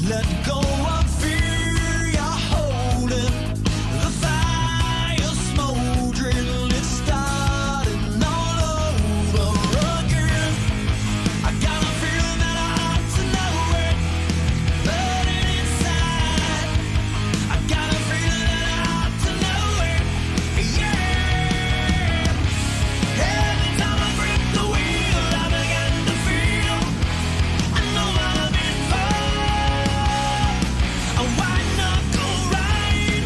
Let go of fear, you're holding the fire smoldering. It's starting all over again. I got a feeling that I ought to know it, burning inside. I got a feeling that I ought to know it, yeah. Every time I grip the wheel, I begin to feel I know what I'm in for. A white knuckle ride.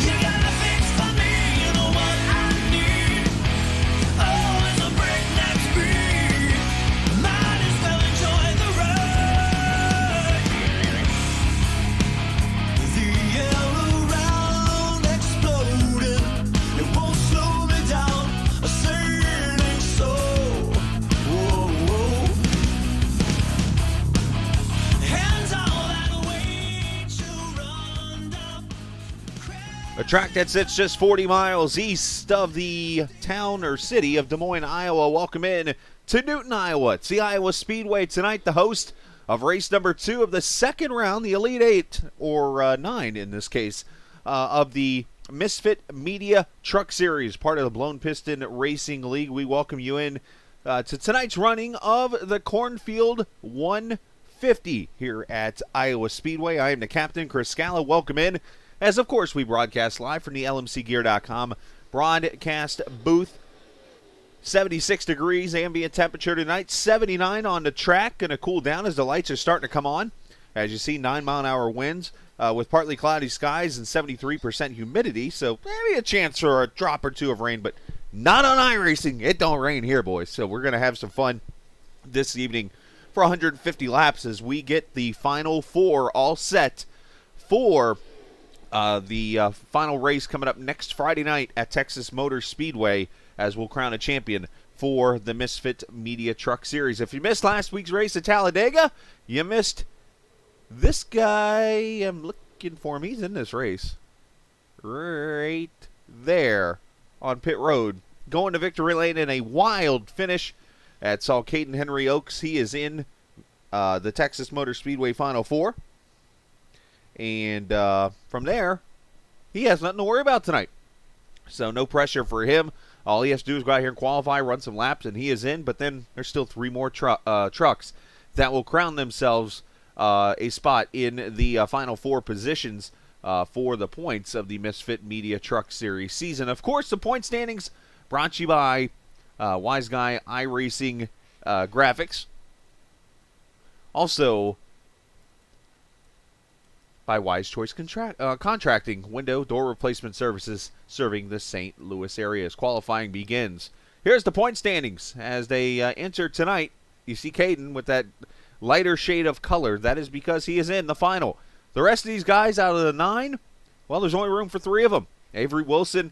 You got a fix for me, you know what I need. Oh, it's a breakneck speed. Might as well enjoy the ride. The air around exploding, it won't slow me down. I say it ain't so. Whoa, whoa. Hands all that weight you run up. A track that sits just 40 miles east of the town or city of Des Moines, Iowa. Welcome in to Newton, Iowa. It's the Iowa Speedway tonight, the host of race number 2 of the second round, the Elite 8, or 9 in this case, of the Misfit Media Truck Series, part of the Blown Piston Racing League. We welcome you in to tonight's running of the Cornfield 150 here at Iowa Speedway. I am the captain, Chris Scala. Welcome in. As, of course, we broadcast live from the LMCgear.com broadcast booth. 76 degrees ambient temperature tonight, 79 on the track. Going to cool down as the lights are starting to come on. As you see, 9-mile-an-hour winds with partly cloudy skies and 73% humidity. So maybe a chance for a drop or two of rain, but not on iRacing. It don't rain here, boys. So we're going to have some fun this evening for 150 laps as we get the final 4 all set for the final race coming up next Friday night at Texas Motor Speedway, as we'll crown a champion for the Misfit Media Truck Series. If you missed last week's race at Talladega, you missed this guy. I'm looking for him. He's in this race. Right there on pit road. Going to victory lane in a wild finish at saw Caden Henry Oaks. He is in the Texas Motor Speedway Final 4. And from there, he has nothing to worry about tonight. So no pressure for him. All he has to do is go out here and qualify, run some laps, and he is in. But then there's still 3 more trucks that will crown themselves a spot in the final 4 positions for the points of the Misfit Media Truck Series season. Of course, the point standings brought to you by Wise Guy iRacing Graphics. Also by Wise Choice Contracting, window door replacement services serving the St. Louis area as qualifying begins. Here's the point standings as they enter tonight. You see Caden with that lighter shade of color. That is because he is in the final. The rest of these guys out of the 9, well, there's only room for 3 of them. Avery Wilson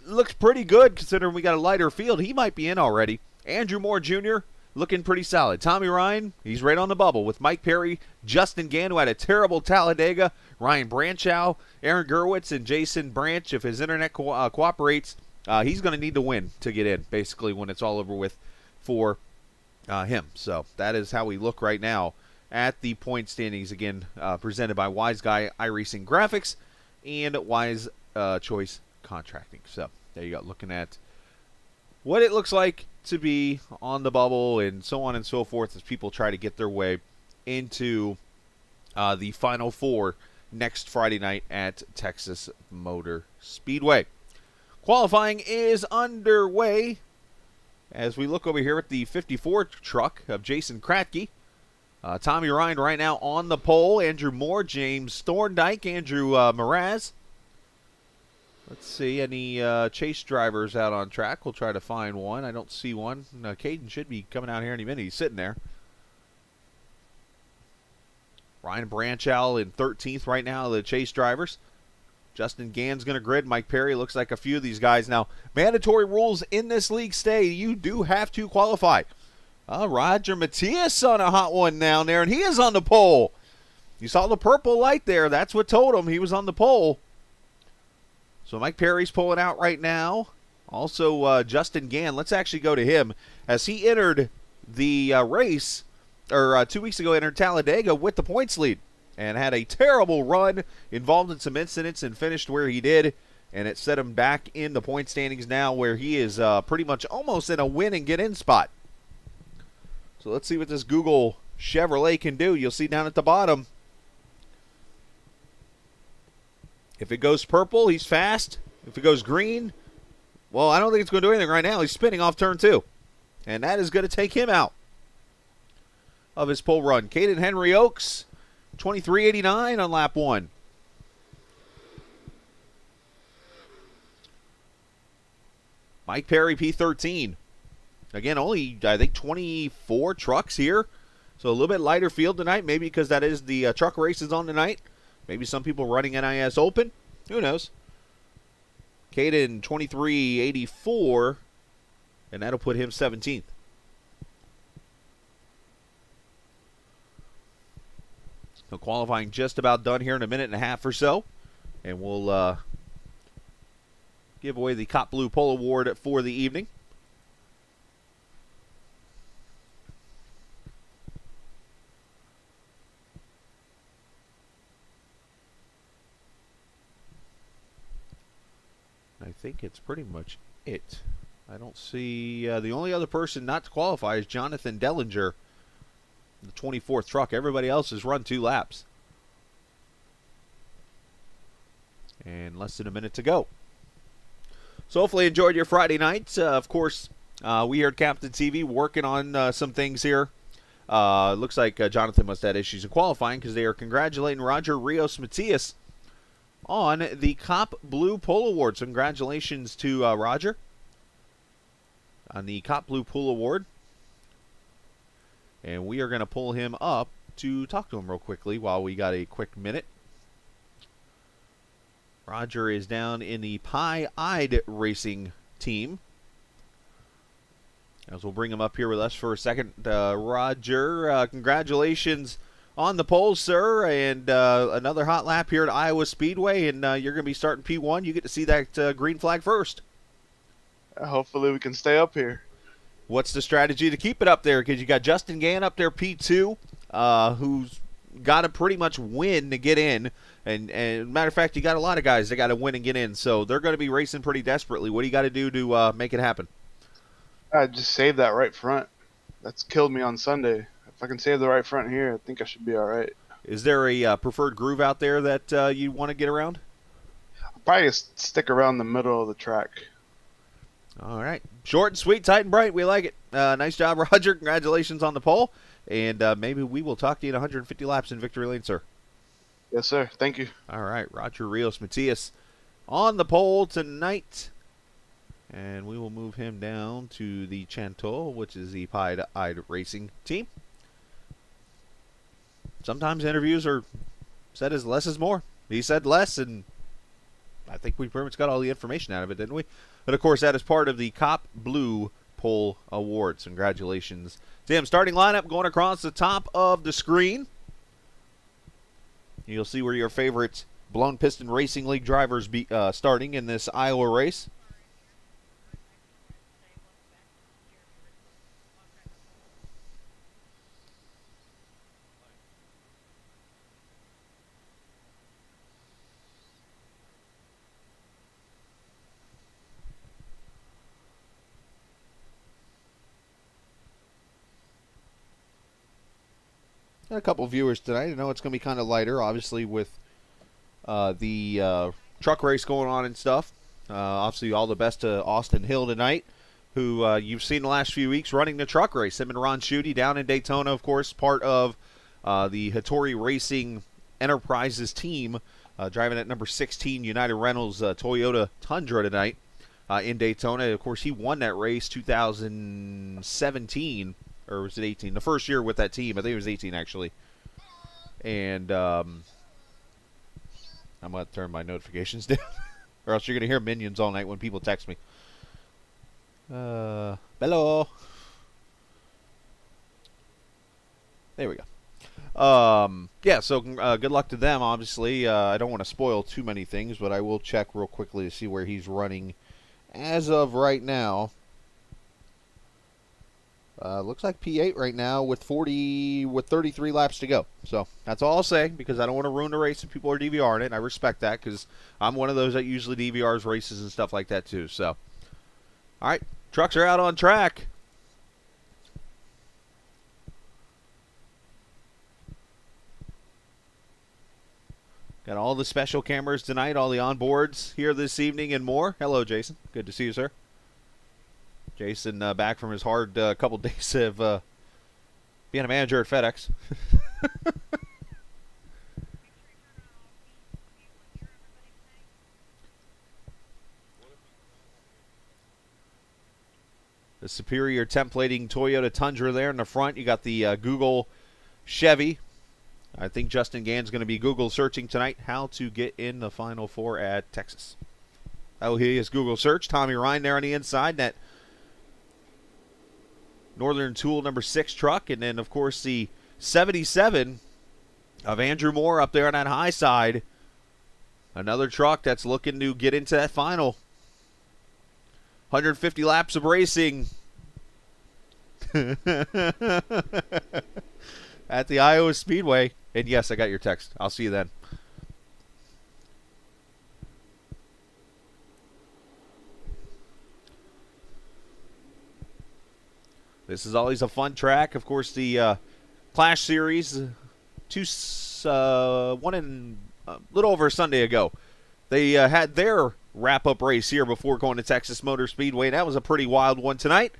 looks pretty good considering we got a lighter field. He might be in already. Andrew Moore Jr., looking pretty solid. Tommy Ryan, he's right on the bubble with Mike Perry, Justin Gann, who had a terrible Talladega, Ryan Branchow, Aaron Gerwitz, and Jason Branch. If his internet cooperates, he's going to need to win to get in, basically, when it's all over with for him. So that is how we look right now at the point standings, again, presented by Wise Guy iRacing Graphics and Wise Choice Contracting. So there you go, looking at what it looks like to be on the bubble and so on and so forth as people try to get their way into the Final 4 next Friday night at Texas Motor Speedway. Qualifying is underway as we look over here at the 54 truck of Jason Kratke. Tommy Ryan right now on the pole. Andrew Moore, James Thorndike, Andrew Mraz. Let's see, any chase drivers out on track? We'll try to find one. I don't see one. Caden should be coming out here any minute. He's sitting there. Ryan Branchow in 13th right now, the chase drivers. Justin Gann's going to grid. Mike Perry looks like a few of these guys. Now, mandatory rules in this league stay. You do have to qualify. Roger Matias on a hot one down there, and he is on the pole. You saw the purple light there. That's what told him he was on the pole. So Mike Perry's pulling out right now. Also, Justin Gann. Let's actually go to him. As he entered the race, 2 weeks ago entered Talladega with the points lead and had a terrible run, involved in some incidents, and finished where he did. And it set him back in the point standings now, where he is pretty much almost in a win and get in spot. So let's see what this Google Chevrolet can do. You'll see down at the bottom. If it goes purple, he's fast. If it goes green, well, I don't think it's going to do anything right now. He's spinning off turn 2. And that is going to take him out of his pole run. Caden Henry Oaks, 23.89 on lap 1. Mike Perry, P13. Again, only, I think, 24 trucks here. So a little bit lighter field tonight, maybe because that is the truck races on tonight. Maybe some people running NIS Open. Who knows? Caden, 23.84, and that'll put him 17th. So qualifying just about done here in a minute and a half or so. And we'll give away the Cop Blue Pole Award for the evening. I think it's pretty much it. I don't see... the only other person not to qualify is Jonathan Dellinger, the 24th truck. Everybody else has run 2 laps. And less than a minute to go. So hopefully you enjoyed your Friday night. Of course, we here at Captain TV working on some things here. Looks like Jonathan must have had issues in qualifying, because they are congratulating Roger Rios Matias on the Cop Blue Pole Award. So congratulations to Roger on the Cop Blue Pole Award. And we are going to pull him up to talk to him real quickly while we got a quick minute. Roger is down in the Pie-Eyed Racing team. As we'll bring him up here with us for a second. Roger, congratulations on the pole, sir, and another hot lap here at Iowa Speedway, and you're going to be starting P1. You get to see that green flag first. Hopefully we can stay up here. What's the strategy to keep it up there? Because you got Justin Gann up there, P2, who's got to pretty much win to get in. And matter of fact, you got a lot of guys that got to win and get in, so they're going to be racing pretty desperately. What do you got to do to make it happen? I just saved that right front. That's killed me on Sunday. If I can save the right front here, I think I should be all right. Is there a preferred groove out there that you want to get around? I'll probably just stick around the middle of the track. All right. Short and sweet, tight and bright. We like it. Nice job, Roger. Congratulations on the pole. And maybe we will talk to you in 150 laps in Victory Lane, sir. Yes, sir. Thank you. All right. Roger Rios Matias on the pole tonight. And we will move him down to the Chantal, which is the Pie-Eyed Racing team. Sometimes interviews are said as less is more. He said less, and I think we pretty much got all the information out of it, didn't we? But, of course, that is part of the Cop Blue Pole Awards. Congratulations to him. Starting lineup going across the top of the screen. You'll see where your favorite Blown Piston Racing League drivers be starting in this Iowa race. A couple of viewers tonight. I know it's going to be kind of lighter, obviously, with the truck race going on and stuff. Obviously, all the best to Austin Hill tonight, who you've seen the last few weeks running the truck race. Him and Ron Schutte down in Daytona, of course, part of the Hattori Racing Enterprises team, driving at number 16 United Rentals Toyota Tundra tonight in Daytona. Of course, he won that race 2017. Or was it 18? The first year with that team. I think it was 18, actually. And I'm going to turn my notifications down. Or else you're going to hear minions all night when people text me. Hello. There we go. Yeah, so good luck to them, obviously. I don't want to spoil too many things, but I will check real quickly to see where he's running as of right now. Looks like P8 right now with 33 laps to go. So that's all I'll say, because I don't want to ruin the race if people are DVRing it. And I respect that, because I'm one of those that usually DVRs races and stuff like that too. So, all right, trucks are out on track. Got all the special cameras tonight, all the onboards here this evening and more. Hello, Jason. Good to see you, sir. Jason back from his hard couple days of being a manager at FedEx. The superior templating Toyota Tundra there in the front. You got the Google Chevy. I think Justin Gann's going to be Google searching tonight how to get in the Final Four at Texas. Oh, he is Google search. Tommy Ryan there on the inside. That Northern Tool number 6 truck. And then, of course, the 77 of Andrew Moore up there on that high side. Another truck that's looking to get into that final. 150 laps of racing at the Iowa Speedway. And yes, I got your text. I'll see you then. This is always a fun track. Of course, the Clash Series, one and a little over a Sunday ago, they had their wrap-up race here before going to Texas Motor Speedway, and that was a pretty wild one tonight.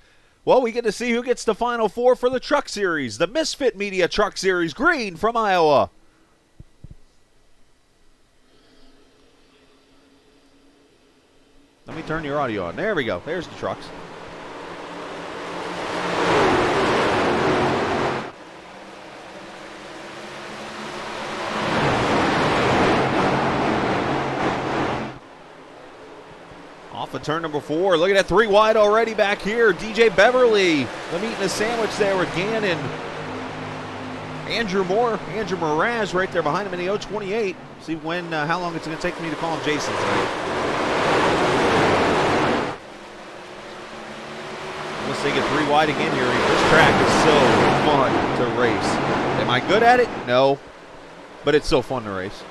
Well, we get to see who gets the Final Four for the Truck Series, the Misfit Media Truck Series, green from Iowa. Let me turn your audio on. There we go. There's the trucks. Off of turn number 4. Look at that 3 wide already back here. DJ Beverly. Them eating a sandwich there with Gannon. Andrew Moore. Andrew Mraz right there behind him in the 028. See how long it's going to take me to call him Jason tonight. Unless they get 3 wide again here. This track is so fun to race. Am I good at it? No. But it's so fun to race.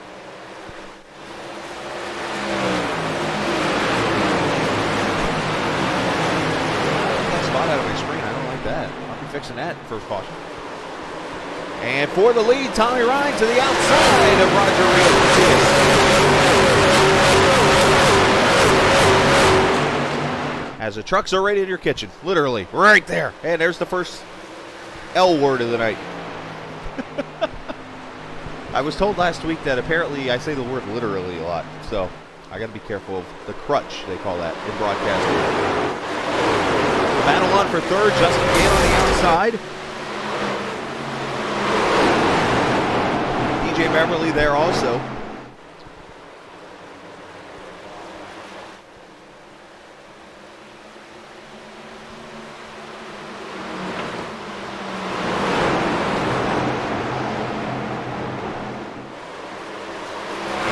Out of my screen. I don't like that. I'll be fixing that first caution. And for the lead, Tommy Ryan to the outside of Roger Reed. As the trucks are ready in your kitchen. Literally. Right there. And there's the first L word of the night. I was told last week that apparently I say the word literally a lot. So I got to be careful of the crutch, they call that in broadcasting. Battle on for third, Justin Gann on the outside. DJ Beverly there also.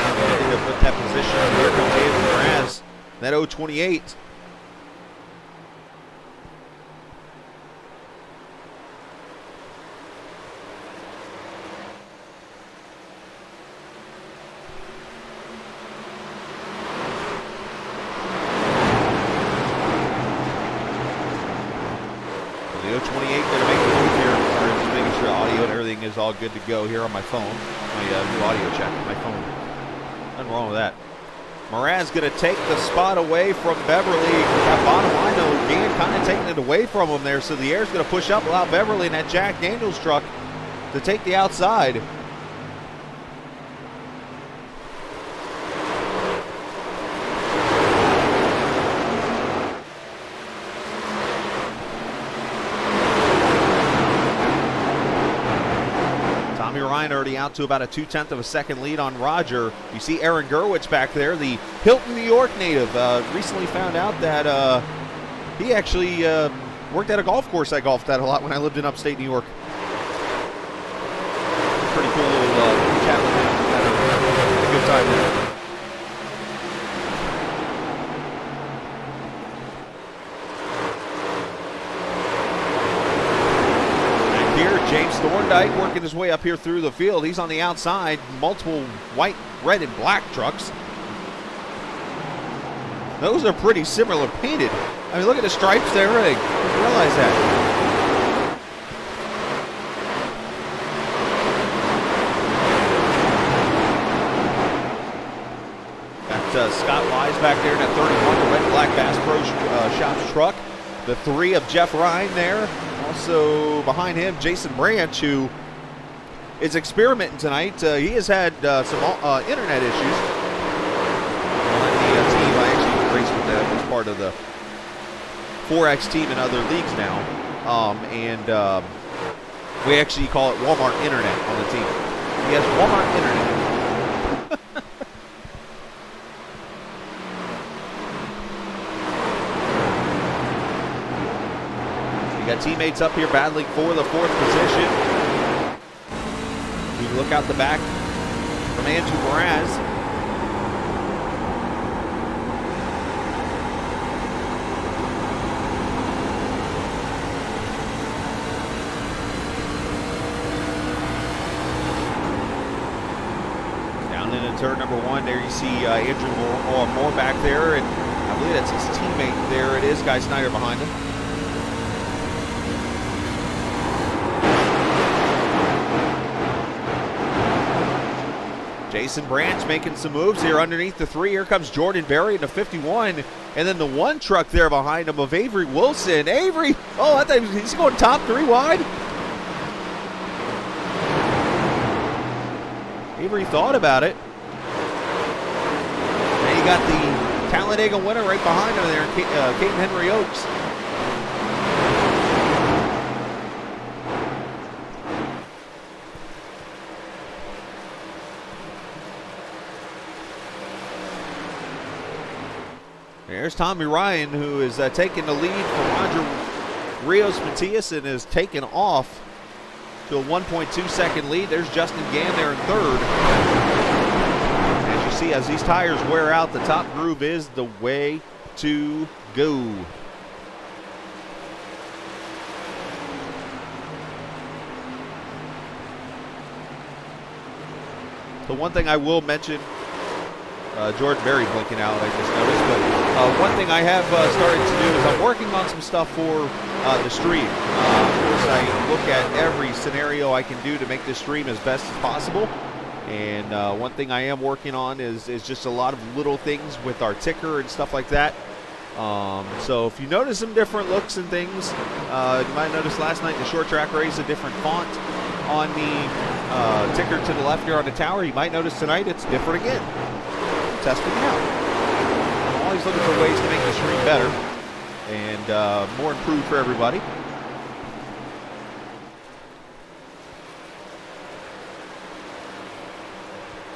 And to put that position, here comes David Mraz. That 028. All good to go here on my phone. My new audio check on my phone. Nothing wrong with that. Mraz going to take the spot away from Beverly. That bottom line, though, Gann kind of taking it away from him there. So the air's going to push up, allow Beverly in that Jack Daniels truck to take the outside. Ryan already out to about a 0.2 of a second lead on Roger. You see Aaron Gerwitz back there, the Hilton, New York native. Recently found out that he actually worked at a golf course I golfed at a lot when I lived in upstate New York. Pretty cool little chat with him. Had a good time there. working his way up here through the field. He's on the outside. Multiple white, red, and black trucks. Those are pretty similar painted. I mean, look at the stripes there. I didn't realize that. Scott Wise back there in that 31, the red and black Bass Pro Shops truck. The 3 of Jeff Ryan there. Also behind him, Jason Branch, who is experimenting tonight. He has had some internet issues. On the team, I actually raced with them as part of the 4X team in other leagues now. We actually call it Walmart Internet on the team. He has Walmart Internet. Got teammates up here battling for the 4th position. We look out the back from Andrew Mraz. Down into turn number 1, there you see Andrew Moore back there, and I believe that's his teammate. There it is, Guy Snyder behind him. Jason Branch making some moves here underneath the 3. Here comes Jordan Berry in the 51. And then the 1 truck there behind him of Avery Wilson. Avery, I thought he's going top 3 wide. Avery thought about it. And you got the Talladega winner right behind him there, Caden Henry Oaks. There's Tommy Ryan, who is taking the lead from Roger Rios Matias and is taken off to a 1.2 second lead. There's Justin Gann there in 3rd. As you see, as these tires wear out, the top groove is the way to go. The one thing I will mention, Jordan Berry blinking out, I just noticed. But one thing I have started to do is I'm working on some stuff for the stream. Of course, I look at every scenario I can do to make this stream as best as possible. And one thing I am working on is just a lot of little things with our ticker and stuff like that. So if you notice some different looks and things, you might notice last night in the short track race a different font on the ticker to the left here on the tower. You might notice tonight it's different again. Testing it out. I'm always looking for ways to make the stream better and more improved for everybody.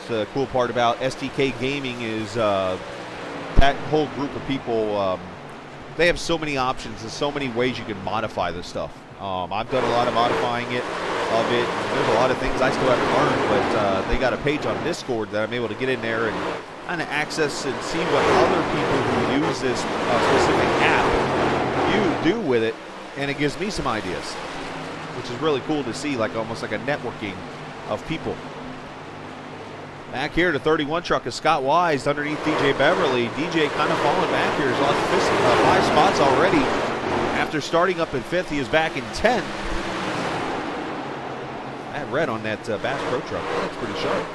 The cool part about STK Gaming is that whole group of people, they have so many options and so many ways you can modify this stuff. I've done a lot of modifying of it. There's a lot of things I still haven't learned, but they got a page on Discord that I'm able to get in there and kind of access and see what other people who use this specific app do with it, and it gives me some ideas, which is really cool to see, like almost like a networking of people. Back here, the 31 truck is Scott Wise underneath DJ Beverly. DJ kind of falling back here. He's lost 5 spots already. After starting up in 5th, he is back in 10th. That red on that Bass Pro truck, that's pretty sharp.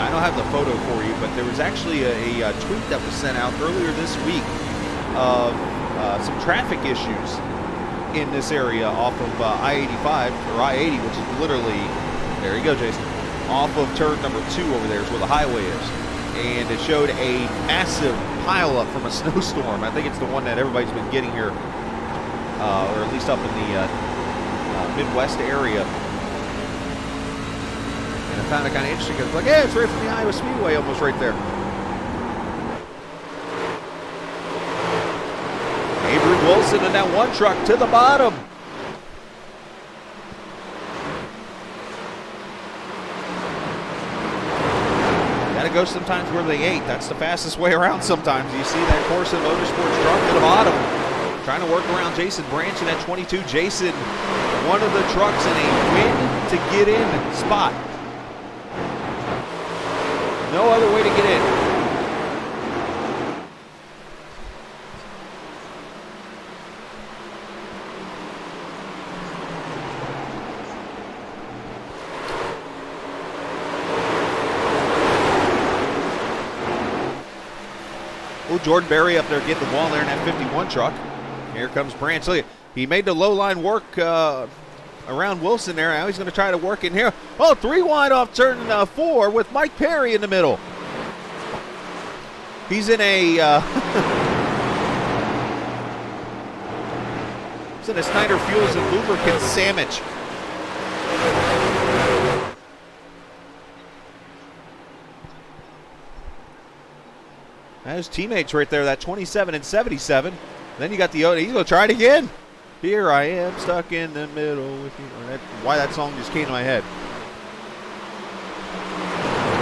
I don't have the photo for you, but there was actually a tweet that was sent out earlier this week of some traffic issues in this area off of I-85 or I-80, which is literally, there you go, Jason, off of turn number 2 over there is where the highway is. And it showed a massive pileup from a snowstorm. I think it's the one that everybody's been getting here, or at least up in the Midwest area. I found it kind of interesting because it's like, yeah, it's right from the Iowa Speedway, almost right there. Avery Wilson in that 1 truck to the bottom. go sometimes where they ain't. That's the fastest way around sometimes. You see that Cornfield Motorsports truck to the bottom, trying to work around Jason Branch in that 22. Jason, one of the trucks in a win to get in spot. No other way to get in. Oh, Jordan Berry up there getting the ball there in that 51 truck. Here comes Branch. Look, he made the low line work around Wilson there. Now he's going to try to work in here. Oh, 3 wide off turn 4 with Mike Perry in the middle. He's in a he's in a Snyder Fuels and Lubricants sandwich. His teammates right there, that 27 and 77. Then you got the he's going to try it again. Here I am stuck in the middle with you. Why that song just came to my head.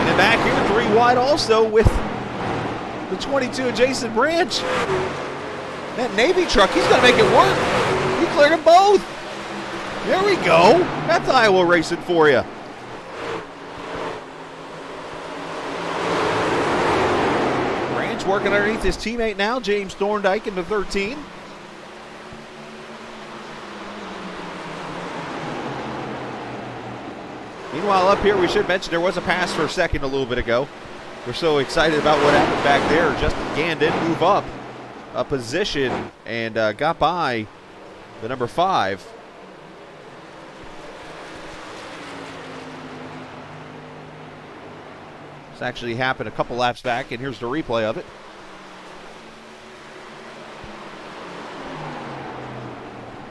And then back here, 3 wide also with the 22 of Jason Branch. That Navy truck, he's going to make it work. He cleared them both. There we go. That's Iowa racing for you. Working underneath his teammate now, James Thorndike in the 13. Meanwhile, up here, we should mention there was a pass for a second a little bit ago. We're so excited about what happened back there. Justin Gann did move up a position and got by the number 5. This actually happened a couple laps back, and here's the replay of it.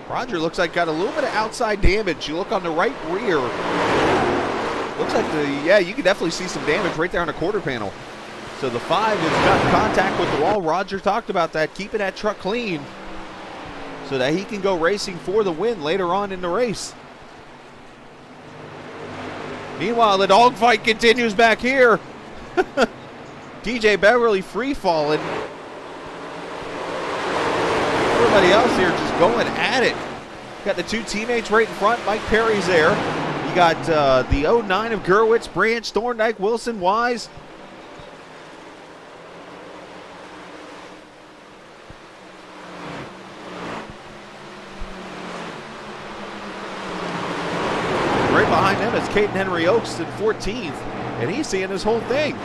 Roger looks like got a little bit of outside damage. You look on the right rear. Looks like you can definitely see some damage right there on the quarter panel. So the 5 has got contact with the wall. Roger talked about that, keeping that truck clean so that he can go racing for the win later on in the race. Meanwhile, the dogfight continues back here. DJ Beverly free falling. Everybody else here just going at it. Got the 2 teammates right in front. Mike Perry's there. You got the 09 of Gerwitz, Branch, Thorndike, Wilson, Wise. Right behind them is Caden Henry Oaks in 14th, and he's seeing this whole thing.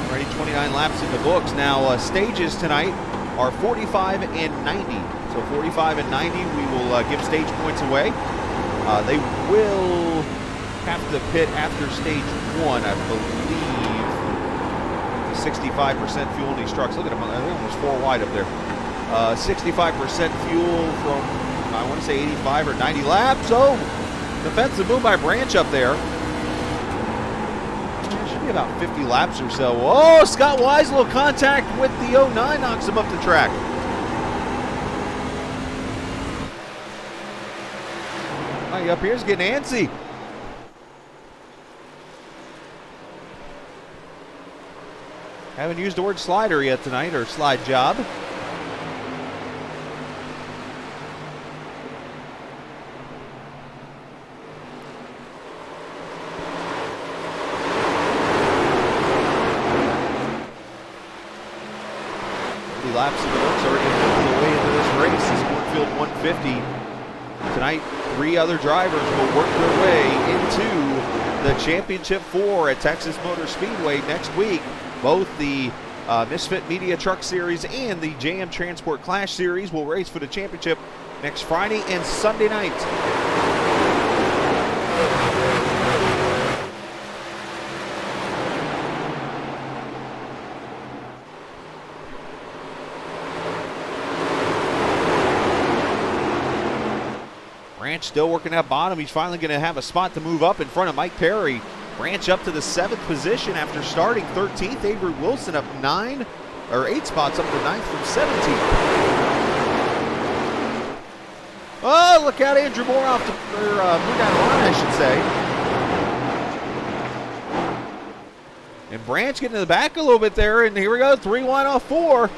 Already 29 laps in the books. Now stages tonight are 45 and 90. So 45 and 90, we will give stage points away. They will have to pit after stage 1, I believe. 65% fuel in these trucks. Look at them, they're almost 4 wide up there. 65% fuel from, I want to say 85 or 90 laps. Oh, defensive move by Branch up there. Should be about 50 laps or so. Oh, Scott Wise, a little contact with the 09, knocks him up the track. Up here's getting antsy. Haven't used the word slider yet tonight, or slide job. Laps in the books already moving the way into this race. This Cornfield 150. Tonight, 3 other drivers will work their way into the Championship 4 at Texas Motor Speedway next week. Both the Misfit Media Truck Series and the JM Transport Clash Series will race for the championship next Friday and Sunday night. Branch still working at bottom. He's finally going to have a spot to move up in front of Mike Perry. Branch up to the 7th position after starting 13th. Avery Wilson up 8 spots up to 9th from 17th. Oh, look out, Andrew Moore off the, blew down the line, I should say. And Branch getting to the back a little bit there, and here we go, 3-1 off 4.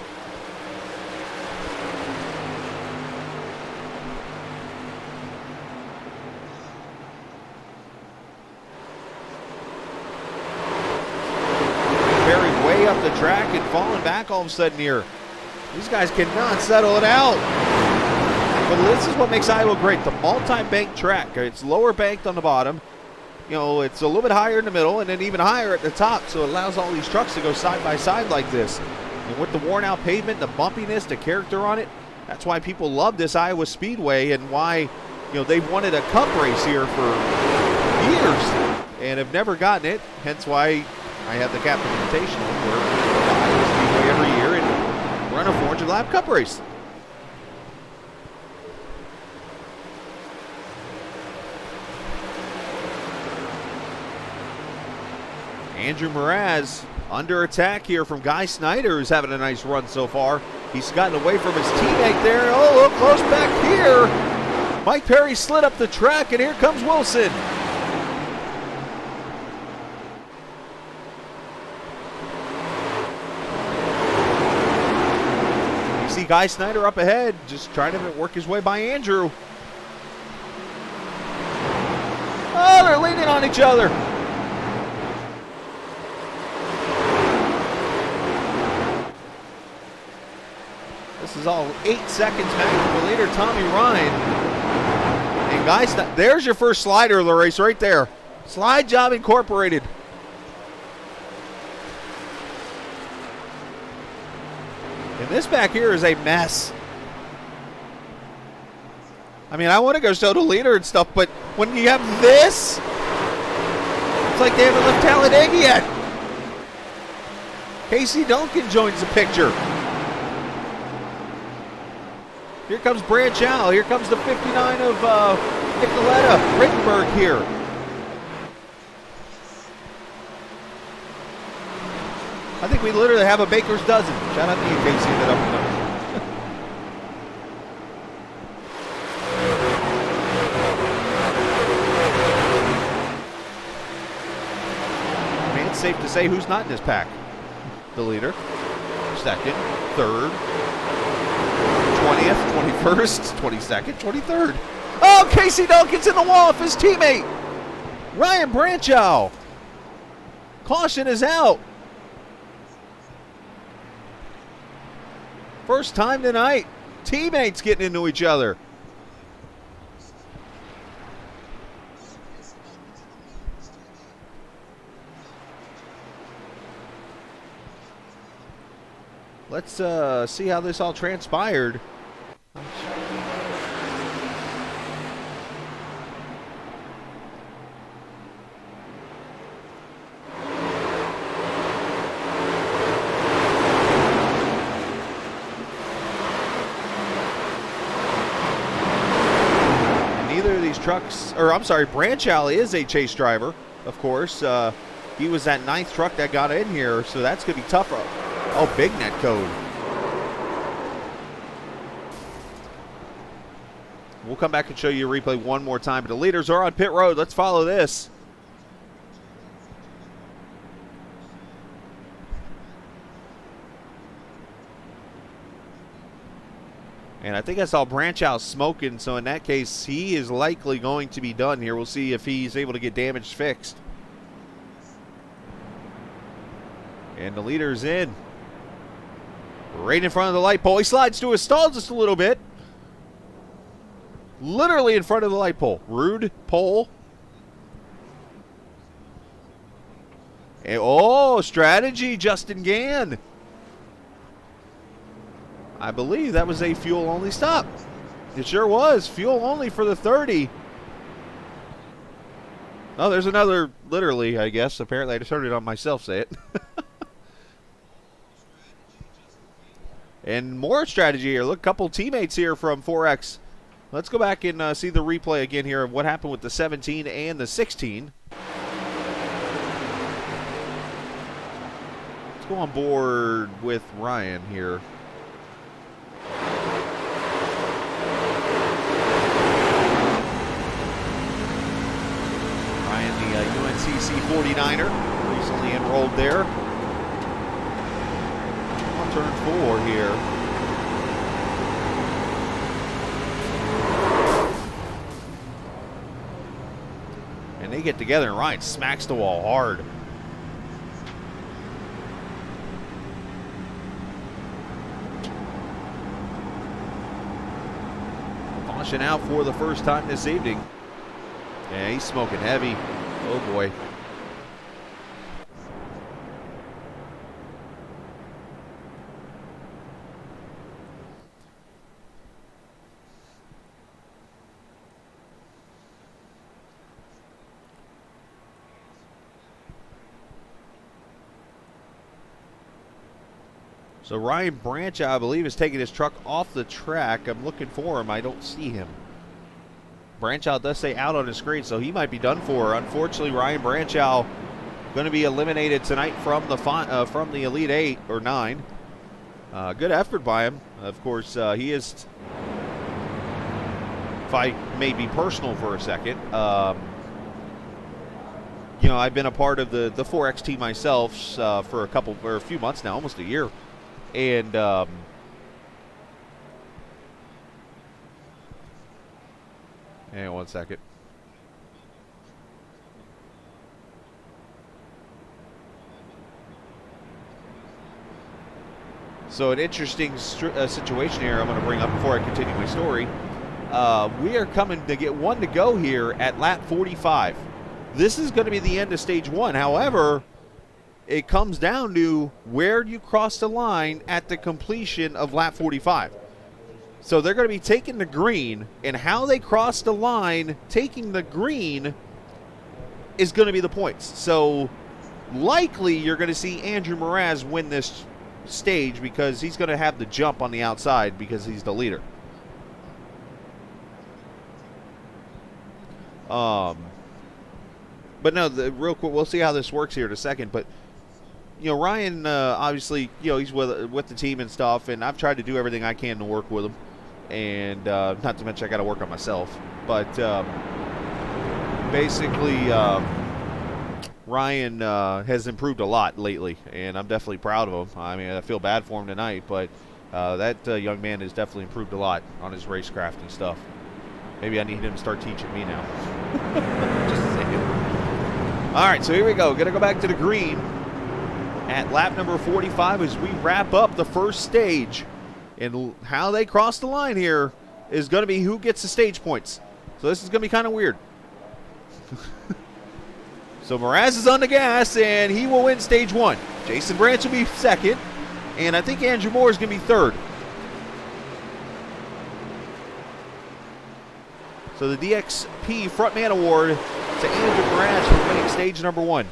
Buried way up the track and falling back all of a sudden here. These guys cannot settle it out. But this is what makes Iowa great, the multi-bank track. It's lower banked on the bottom. You know, it's a little bit higher in the middle and then even higher at the top, so it allows all these trucks to go side by side like this. And with the worn-out pavement, the bumpiness, the character on it, that's why people love this Iowa Speedway and why, you know, they've wanted a cup race here for years and have never gotten it. Hence why I have the Captain Invitational for Iowa Speedway every year and run a 400-lap cup race. Andrew Mraz under attack here from Guy Snyder, who's having a nice run so far. He's gotten away from his teammate there. Oh, a little close back here. Mike Perry slid up the track, and here comes Wilson. You see Guy Snyder up ahead, just trying to work his way by Andrew. Oh, they're leaning on each other. This is all 8 seconds back from the leader, Tommy Ryan. And guys, there's your first slider of the race right there. Slide job incorporated. And this back here is a mess. I mean, I want to go show the leader and stuff, but when you have this, it's like they haven't left Talladega yet. Casey Duncan joins the picture. Here comes Branch Al. Here comes the 59 of Nicoletta Rittenberg here. I think we literally have a baker's dozen. Shout out to you, Casey, that up and I mean, it's safe to say who's not in this pack. The leader, second, third, 20th, 21st, 22nd, 23rd. Oh, Casey Duncan's in the wall of his teammate, Ryan Branchow. Caution is out. First time tonight, teammates getting into each other. Let's see how this all transpired. Neither of these trucks, or I'm sorry, Branchow is a chase driver, of course. He was that 9th truck that got in here, so that's going to be tougher. Oh, big net code. We'll come back and show you a replay one more time. But the leaders are on pit road. Let's follow this. And I think I saw Branchow smoking, so in that case, he is likely going to be done here. We'll see if he's able to get damage fixed. And the leader's in. Right in front of the light pole. He slides to his stall just a little bit. Literally in front of the light pole. Rude pole. And, oh, strategy, Justin Gann. I believe that was a fuel-only stop. It sure was. Fuel only for the 30. Oh, there's another, literally, I guess. Apparently, I just heard it on myself say it. And more strategy here. Look, a couple teammates here from 4X. Let's go back and see the replay again here of what happened with the 17 and the 16. Let's go on board with Ryan here. Ryan, the UNCC 49er, recently enrolled there. On turn 4 here. And they get together and Ryan smacks the wall hard. Caution out for the first time this evening. Yeah, he's smoking heavy. Oh boy. So Ryan Branch, I believe, is taking his truck off the track. I'm looking for him. I don't see him. Branchow does say out on the screen, so he might be done for. Unfortunately, Ryan Branchow going to be eliminated tonight from the Elite 8 or 9. Good effort by him. Of course, he is, if I may be personal for a second, you know, I've been a part of the 4X team myself for a few months now, almost a year. And hang on one second. So an interesting situation here I'm going to bring up before I continue my story. We are coming to get one to go here at lap 45. This is going to be the end of stage 1. However, it comes down to where you cross the line at the completion of lap 45. So they're going to be taking the green, and how they cross the line taking the green is going to be the points. So likely you're going to see Andrew Mraz win this stage because he's going to have the jump on the outside because he's the leader. But no, real quick, we'll see how this works here in a second. But you know, Ryan, obviously, you know, he's with the team and stuff, and I've tried to do everything I can to work with him. And not to mention I got to work on myself. But basically, Ryan has improved a lot lately, and I'm definitely proud of him. I mean, I feel bad for him tonight, but that young man has definitely improved a lot on his racecraft and stuff. Maybe I need him to start teaching me now. Just saying. All right, so here we go. Going to go back to the green at lap number 45 as we wrap up the first stage. And how they cross the line here is going to be who gets the stage points. So this is going to be kind of weird. So Mraz is on the gas, and he will win stage 1. Jason Branch will be second, and I think Andrew Moore is going to be third. So the DXP Frontman Award to Andrew Mraz for winning stage number 1.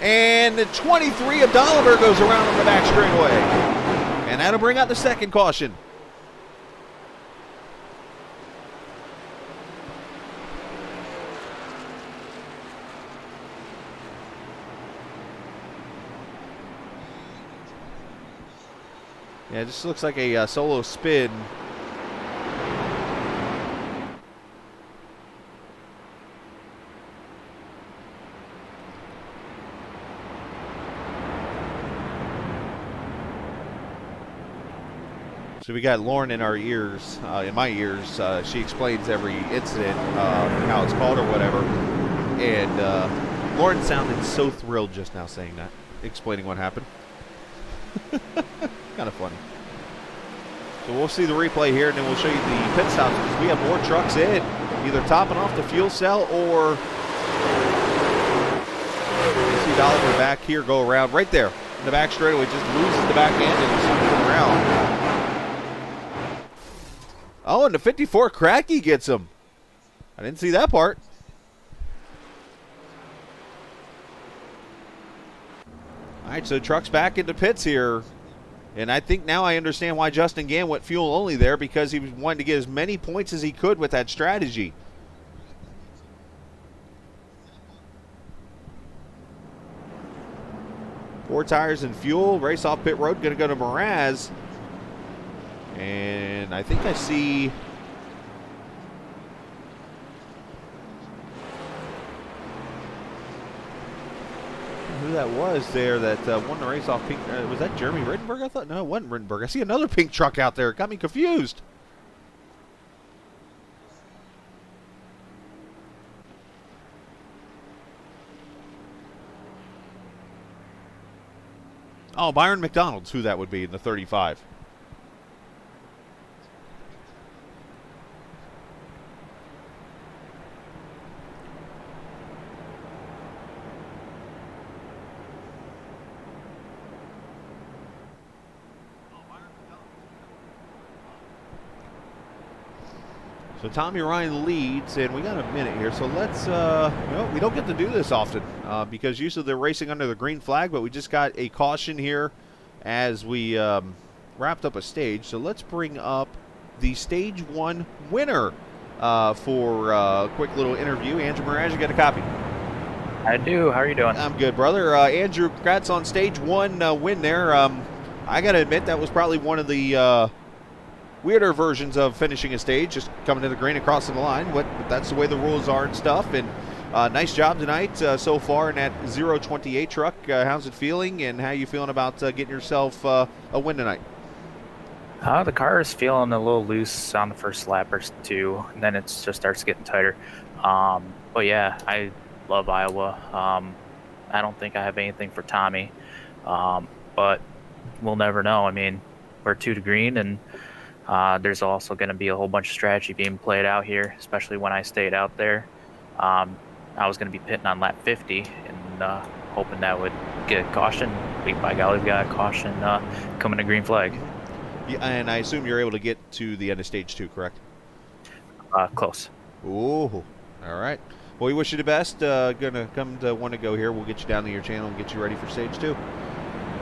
And the 23 of Dolliver goes around on the back straightaway. And that'll bring out the second caution. Yeah, it just looks like a solo spin. So we got Lauren in our ears, in my ears. She explains every incident, how it's called or whatever. And Lauren sounded so thrilled just now saying that, explaining what happened. Kind of funny. So we'll see the replay here, and then we'll show you the pit stops because we have more trucks in, either topping off the fuel cell or you see Dolliver back here go around right there in the back straightaway, just loses the back end and swings around. Oh, and the 54 Cracky gets him. I didn't see that part. All right, so truck's back into pits here. And I think now I understand why Justin Gann went fuel only there, because he was wanting to get as many points as he could with that strategy. 4 tires and fuel. Race off pit road. Going to go to Mraz. And I think I see... who that was there that won the race off pink. Was that Jeremy Rittenberg? I thought, no, it wasn't Rittenberg. I see another pink truck out there. It got me confused. Oh, Byron McDonald's who that would be in the 35. So Tommy Ryan leads, and we got a minute here. So let's, we don't get to do this often because usually they're racing under the green flag, but we just got a caution here as we wrapped up a stage. So let's bring up the Stage 1 winner for a quick little interview. Andrew Mraz, you got a copy? I do. How are you doing? I'm good, brother. Andrew, congrats on Stage 1 win there. I got to admit, that was probably one of the weirder versions of finishing a stage, just coming to the green and crossing the line, but that's the way the rules are and stuff. And nice job tonight so far in that 028 truck. How's it feeling, and how you feeling about getting yourself a win tonight? The car is feeling a little loose on the first lap or two, and then it just starts getting tighter. But yeah, I love Iowa. I don't think I have anything for Tommy, but we'll never know. I mean, we're 2 to green, and there's also going to be a whole bunch of strategy being played out here, especially when I stayed out there. I was going to be pitting on lap 50 and hoping that would get a caution. By golly, we got a caution coming to green flag. Yeah, and I assume you're able to get to the end of stage 2, correct? Close. Ooh, all right. Well, we wish you the best. Gonna come to one to go here. We'll get you down to your channel and get you ready for stage 2.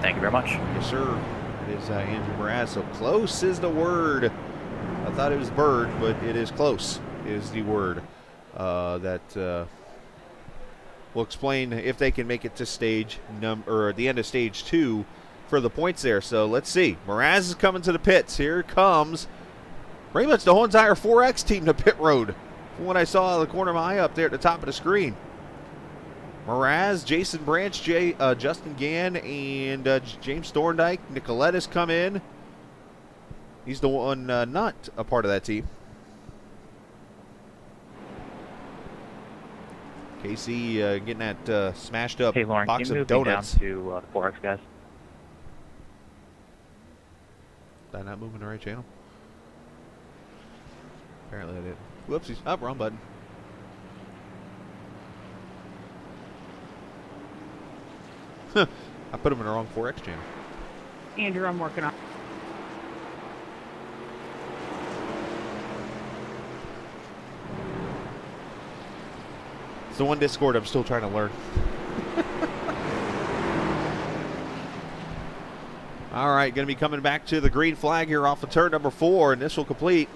Thank you very much. Yes, sir. It is Andrew Mraz. So close is the word. I thought it was bird, but it is close is the word. That will explain if they can make it to stage or at the end of stage 2 for the points there. So let's see. Mraz is coming to the pits. Here comes pretty much the whole entire 4X team to pit road. From what I saw out of the corner of my eye up there at the top of the screen. Mraz, Jason Branch, Justin Gann, and James Thorndike. Nicolettis come in. He's the one not a part of that team. Casey getting that smashed up Hey, Lauren, box can you of move me donuts. down to the 4X, guys? Did I not move in the right channel? Apparently I did. Whoopsies. Oh, wrong button. I put him in the wrong 4X channel. Andrew, I'm working on. It's the one Discord I'm still trying to learn. All right, going to be coming back to the green flag here off of turn number 4, and this will complete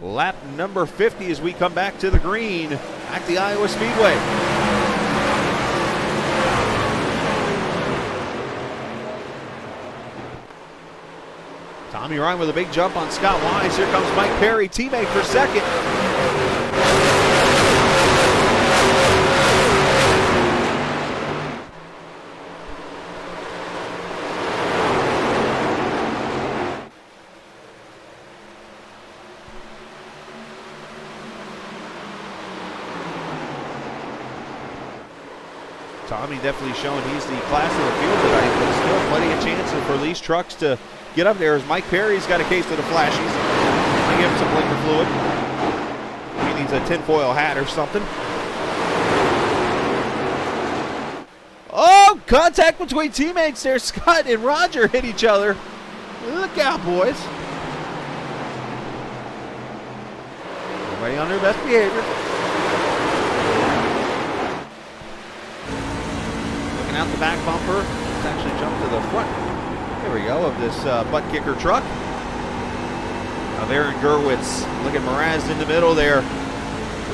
lap number 50 as we come back to the green at the Iowa Speedway. Tommy Ryan with a big jump on Scott Wise. Here comes Mike Perry, teammate for second. Tommy definitely showing he's the class of the field tonight, but still plenty of chances for these trucks to get up there. As Mike Perry's got a case of the flashies. They give him some blinker fluid. He needs a tinfoil hat or something. Oh, contact between teammates there. Scott and Roger hit each other. Look out, boys. Everybody on their best behavior. Out the back bumper. Let's actually jump to the front. There we go, of this butt kicker truck of Aaron Gerwitz. Look at Mraz in the middle there.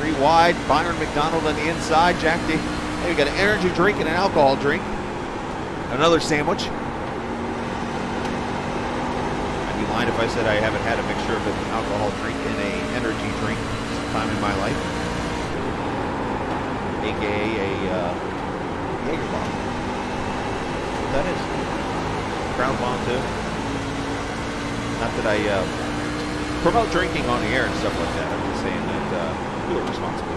3 wide. Byron McDonald on the inside. Jack D. Hey, we got an energy drink and an alcohol drink. Another sandwich. I'd be lying if I said I haven't had a mixture of an alcohol drink and an energy drink sometime in my life. AKA a Jaeger bomb. That is. Crown bomb too. Not that I promote drinking on the air and stuff like that. I'm just saying that do it responsibly.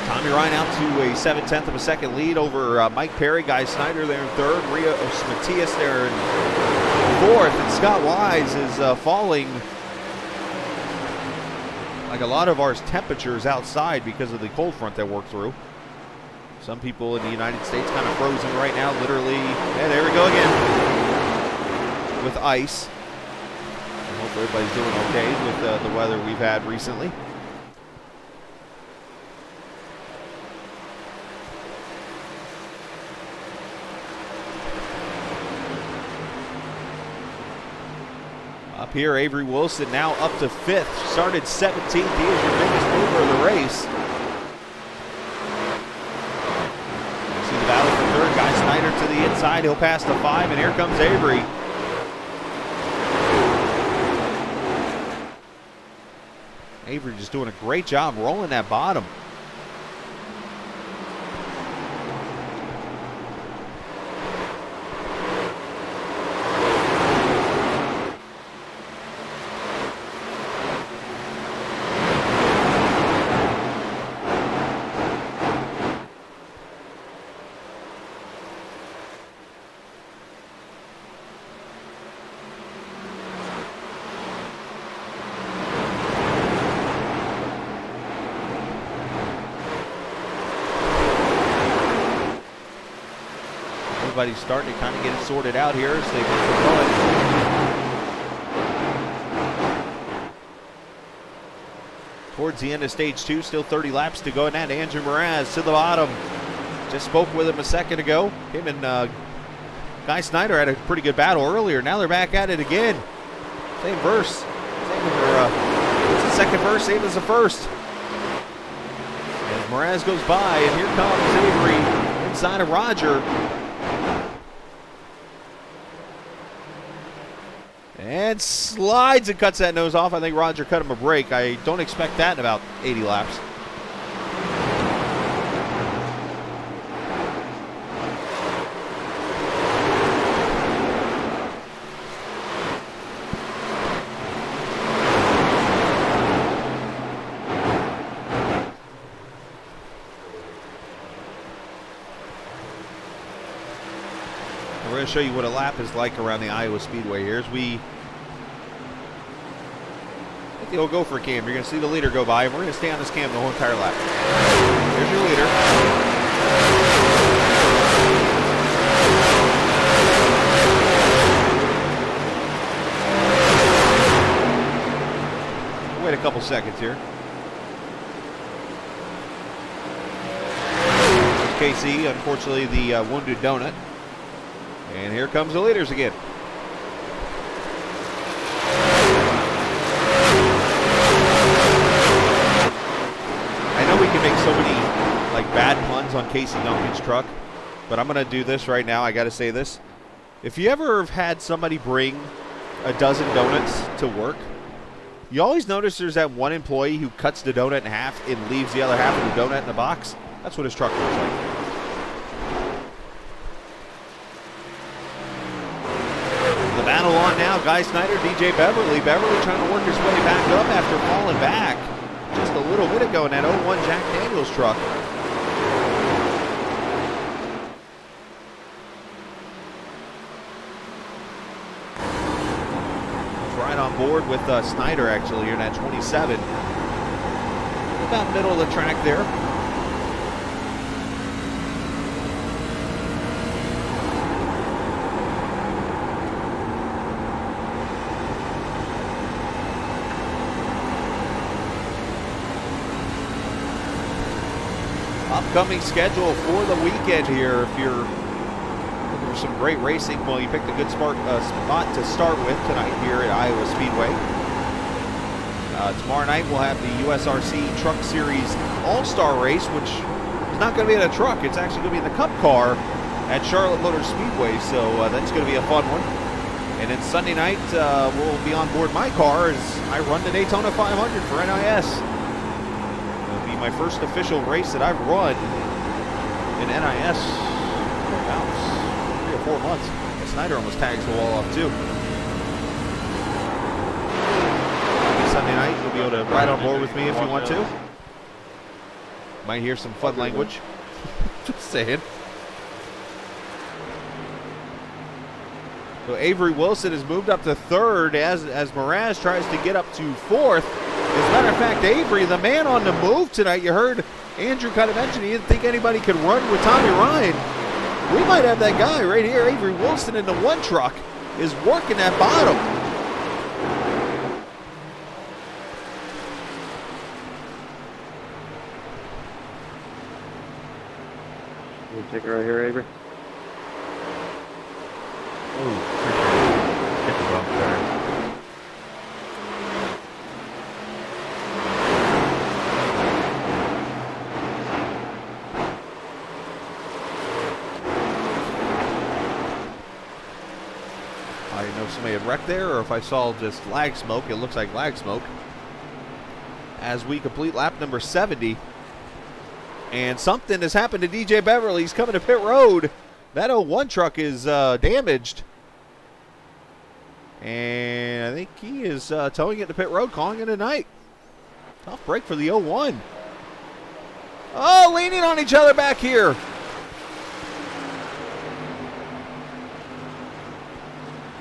Tommy Ryan out to a 7/10 of a second lead over Mike Perry. Guy Snyder there in third. Rios Matias there in fourth. And Scott Wise is falling like a lot of our temperatures outside because of the cold front that worked through. Some people in the United States kind of frozen right now, literally. Yeah, there we go again. With ice. And hopefully everybody's doing okay with the weather we've had recently. Up here, Avery Wilson now up to 5th. Started 17th. He is your biggest mover of the race. You see the battle for third. Guy Snyder to the inside. He'll pass the 5, and here comes Avery. Avery just doing a great job rolling that bottom. Everybody's starting to kind of get it sorted out here as they make the run. Towards the end of stage 2, still 30 laps to go, and that Andrew Mraz to the bottom. Just spoke with him a second ago. Him and Guy Snyder had a pretty good battle earlier. Now they're back at it again. Same verse. Same as it's the second verse, same as the first. As Mraz goes by, and here comes Avery inside of Roger. And slides and cuts that nose off. I think Roger cut him a break. I don't expect that in about 80 laps. We're going to show you what a lap is like around the Iowa Speedway here as we He'll go for a cam. You're going to see the leader go by, and we're going to stay on this cam the whole entire lap. Here's your leader. Wait a couple seconds here. Casey, unfortunately, the wounded donut. And here comes the leaders again. I know we can make so many bad puns on Casey Duncan's truck, but I'm going to do this right now. I got to say this. If you ever have had somebody bring a dozen donuts to work, you always notice there's that one employee who cuts the donut in half and leaves the other half of the donut in the box. That's what his truck looks like. The battle on now. Guy Snyder, DJ Beverly. Beverly trying to work his way back up after falling back just a little bit ago in that 01 Jack Daniels truck. Right on board with Snyder actually here in that 27. About middle of the track there. Upcoming schedule for the weekend here. If you're looking for some great racing, well, you picked a good spot to start with tonight here at Iowa Speedway. Tomorrow night we'll have the USRC Truck Series All-Star Race, which is not going to be in a truck. It's actually going to be in the Cup car at Charlotte Motor Speedway, so that's going to be a fun one. And then Sunday night, we'll be on board my car as I run the Daytona 500 for NIS. It'll be my first official race that I've run in NIS for about 3 or 4 months. And Snyder almost tags the wall off too. Sunday night, you'll be able to ride on board with me if you want to. Might hear some fun language. Just saying. So Avery Wilson has moved up to third as Mraz tries to get up to fourth. As a matter of fact, Avery, the man on the move tonight, you heard Andrew kind of mention he didn't think anybody could run with Tommy Ryan. We might have that guy right here. Avery Wilson in the one truck is working that bottom. Take it right here, Avery. Oh, hit the bump there. I didn't know if somebody had wrecked there or if I saw just lag smoke. It looks like lag smoke. As we complete lap number 70. And something has happened to DJ Beverly. He's coming to pit road. That 01 truck is damaged. And I think he is towing it to pit road, calling it a night. Tough break for the 01. Oh, leaning on each other back here.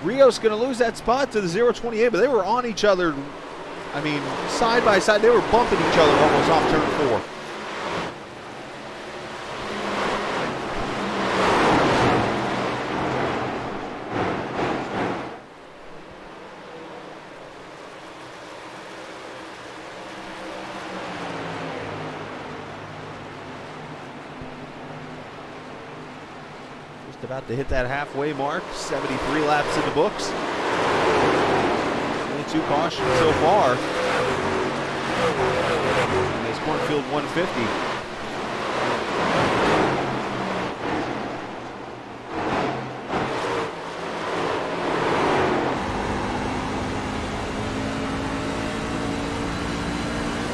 Rios going to lose that spot to the 028, but they were on each other. I mean, side by side. They were bumping each other almost off turn 4. About to hit that halfway mark. 73 laps in the books. Only 2 cautions so far. And there's Cornfield 150.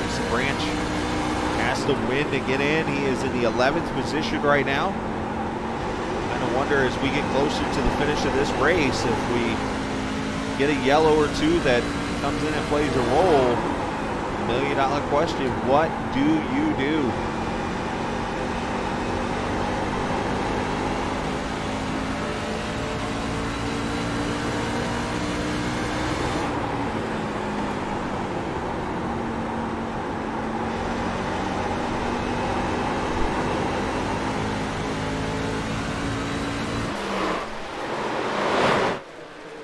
Mason Branch has to win to get in. He is in the 11th position right now. I wonder as we get closer to the finish of this race if we get a yellow or two that comes in and plays a role. $1 million question, what do you do?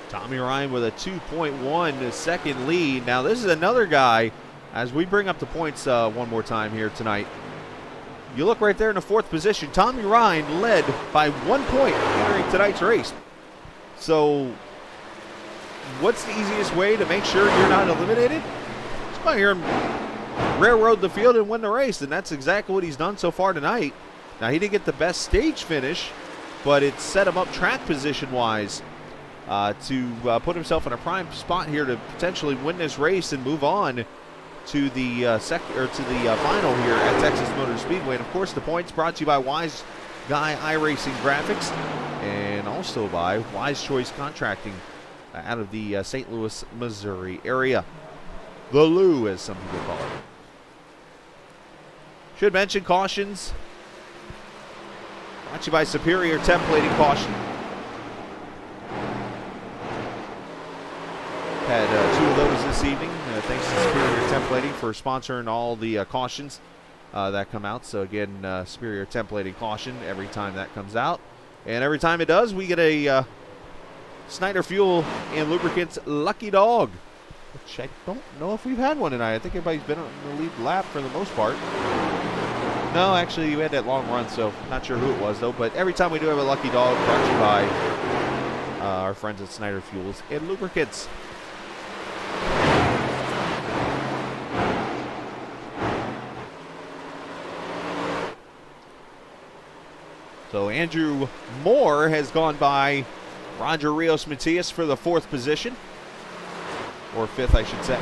Tommy Ryan with a 2.1 second lead. Now this is another guy, as we bring up the points one more time here tonight. You look right there in the 4th position. Tommy Ryan led by 1 point entering tonight's race. So what's the easiest way to make sure you're not eliminated? Just come out here and railroad the field and win the race, and that's exactly what he's done so far tonight. Now he didn't get the best stage finish, but it set him up track position-wise. To put himself in a prime spot here to potentially win this race and move on to the final here at Texas Motor Speedway. And of course, the points brought to you by Wise Guy iRacing Graphics and also by Wise Choice Contracting out of the St. Louis, Missouri area. The Lou, as some people call it. Should mention cautions brought to you by Superior Templating Caution. Had 2 of those this evening. Thanks to Superior Templating for sponsoring all the cautions that come out. So again, Superior Templating caution every time that comes out. And every time it does, we get a Snyder Fuel and Lubricants Lucky Dog. Which I don't know if we've had one tonight. I think everybody's been on the lead lap for the most part. No, actually, we had that long run, so not sure who it was, though. But every time we do have a Lucky Dog, brought to you by our friends at Snyder Fuels and Lubricants. So Andrew Moore has gone by Roger Rios Matias for the 4th position. Or 5th, I should say.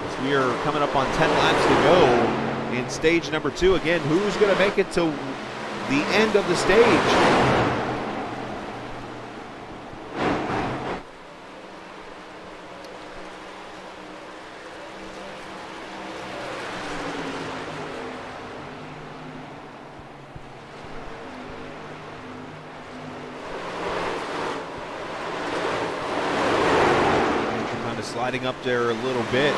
As we are coming up on 10 laps to go in stage number 2. Again, who's going to make it to the end of the stage? Sliding up there a little bit.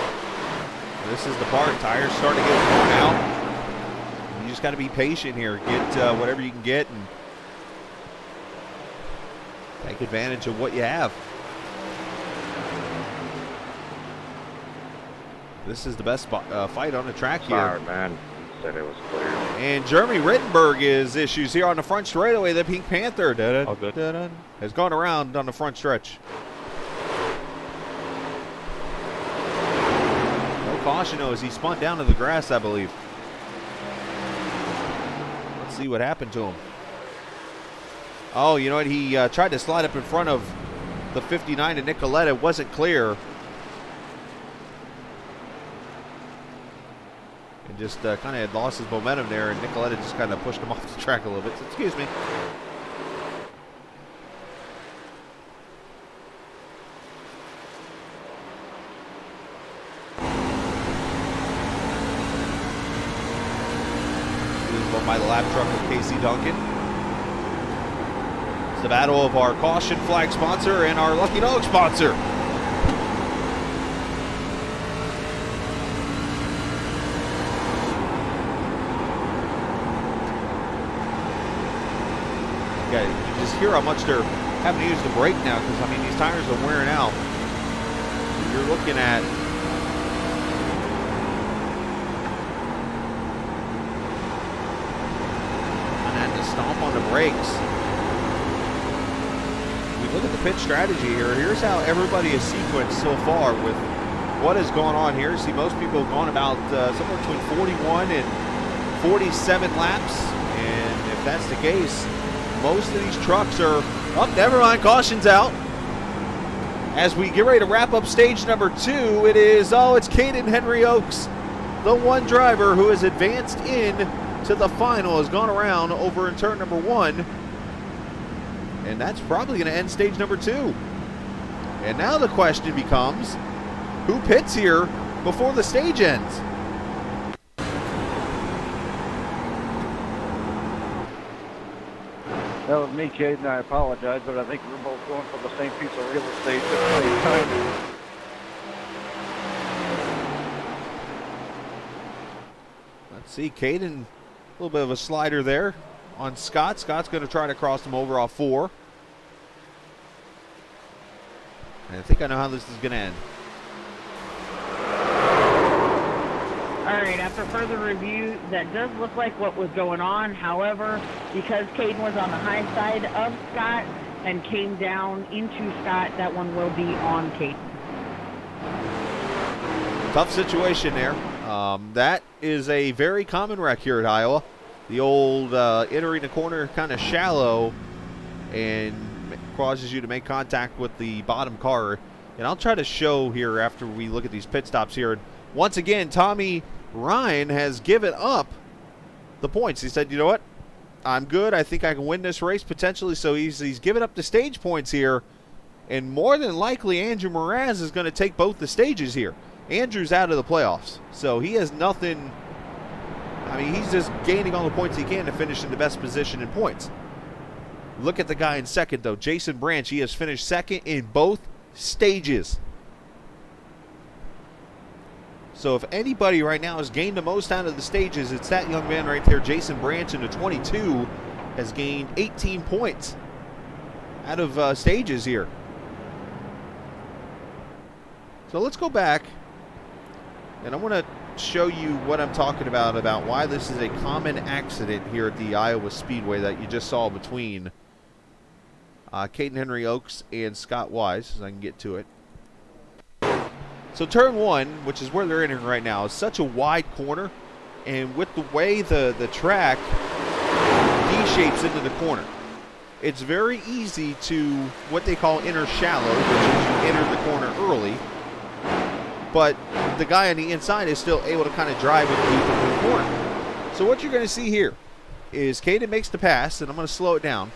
This is the part. Tires starting to get worn out. You just got to be patient here. Get whatever you can get and take advantage of what you have. This is the best fight on the track here. Sorry, man. Said it was clear. And Jeremy Rittenberg is issues here on the front straightaway. The Pink Panther has gone around on the front stretch. Caution though as he spun down to the grass, I believe. Let's see what happened to him. Oh, you know what? He tried to slide up in front of the 59 to Nicoletta. It wasn't clear. And just kind of had lost his momentum there, and Nicoletta just kind of pushed him off the track a little bit. So, excuse me. By the lap truck of Casey Duncan. It's the battle of our caution flag sponsor and our Lucky Dog sponsor. Okay, you just hear how much they're having to use the brake now because, I mean, these tires are wearing out. You're looking at stomp on the brakes. We look at the pit strategy here. Here's how everybody is sequenced so far with what is going on here. See, most people have gone about somewhere between 41 and 47 laps. And if that's the case, most of these trucks are up. Never mind, caution's out. As we get ready to wrap up stage number 2, it's Caden Henry Oaks, the one driver who has advanced in to the final, has gone around over in turn number 1, and that's probably going to end stage number 2. And now the question becomes, who pits here before the stage ends? That was me, Cade, and I apologize, but I think we're both going for the same piece of real estate at the same time. Let's see, Caden, a little bit of a slider there on Scott. Scott's going to try to cross him over off 4. And I think I know how this is going to end. All right, after further review, that does look like what was going on. However, because Caden was on the high side of Scott and came down into Scott, that one will be on Caden. Tough situation there. That is a very common wreck here at Iowa. The old entering the corner kind of shallow and causes you to make contact with the bottom car. And I'll try to show here after we look at these pit stops here. And once again, Tommy Ryan has given up the points. He said, you know what? I'm good. I think I can win this race potentially. So he's given up the stage points here. And more than likely, Andrew Moraz is going to take both the stages here. Andrew's out of the playoffs. So he has nothing. I mean, he's just gaining all the points he can to finish in the best position in points. Look at the guy in second, though. Jason Branch. He has finished second in both stages. So if anybody right now has gained the most out of the stages, it's that young man right there, Jason Branch, in the 22, has gained 18 points out of stages here. So let's go back, and I want to show you what I'm talking about why this is a common accident here at the Iowa Speedway that you just saw between Caden Henry Oaks and Scott Wise, as I can get to it. So turn 1, which is where they're entering right now, is such a wide corner, and with the way the track D-shapes into the corner, it's very easy to what they call enter shallow, which is you enter the corner early, but the guy on the inside is still able to kind of drive it deep into the corner. So what you're going to see here is Caden makes the pass, and I'm going to slow it down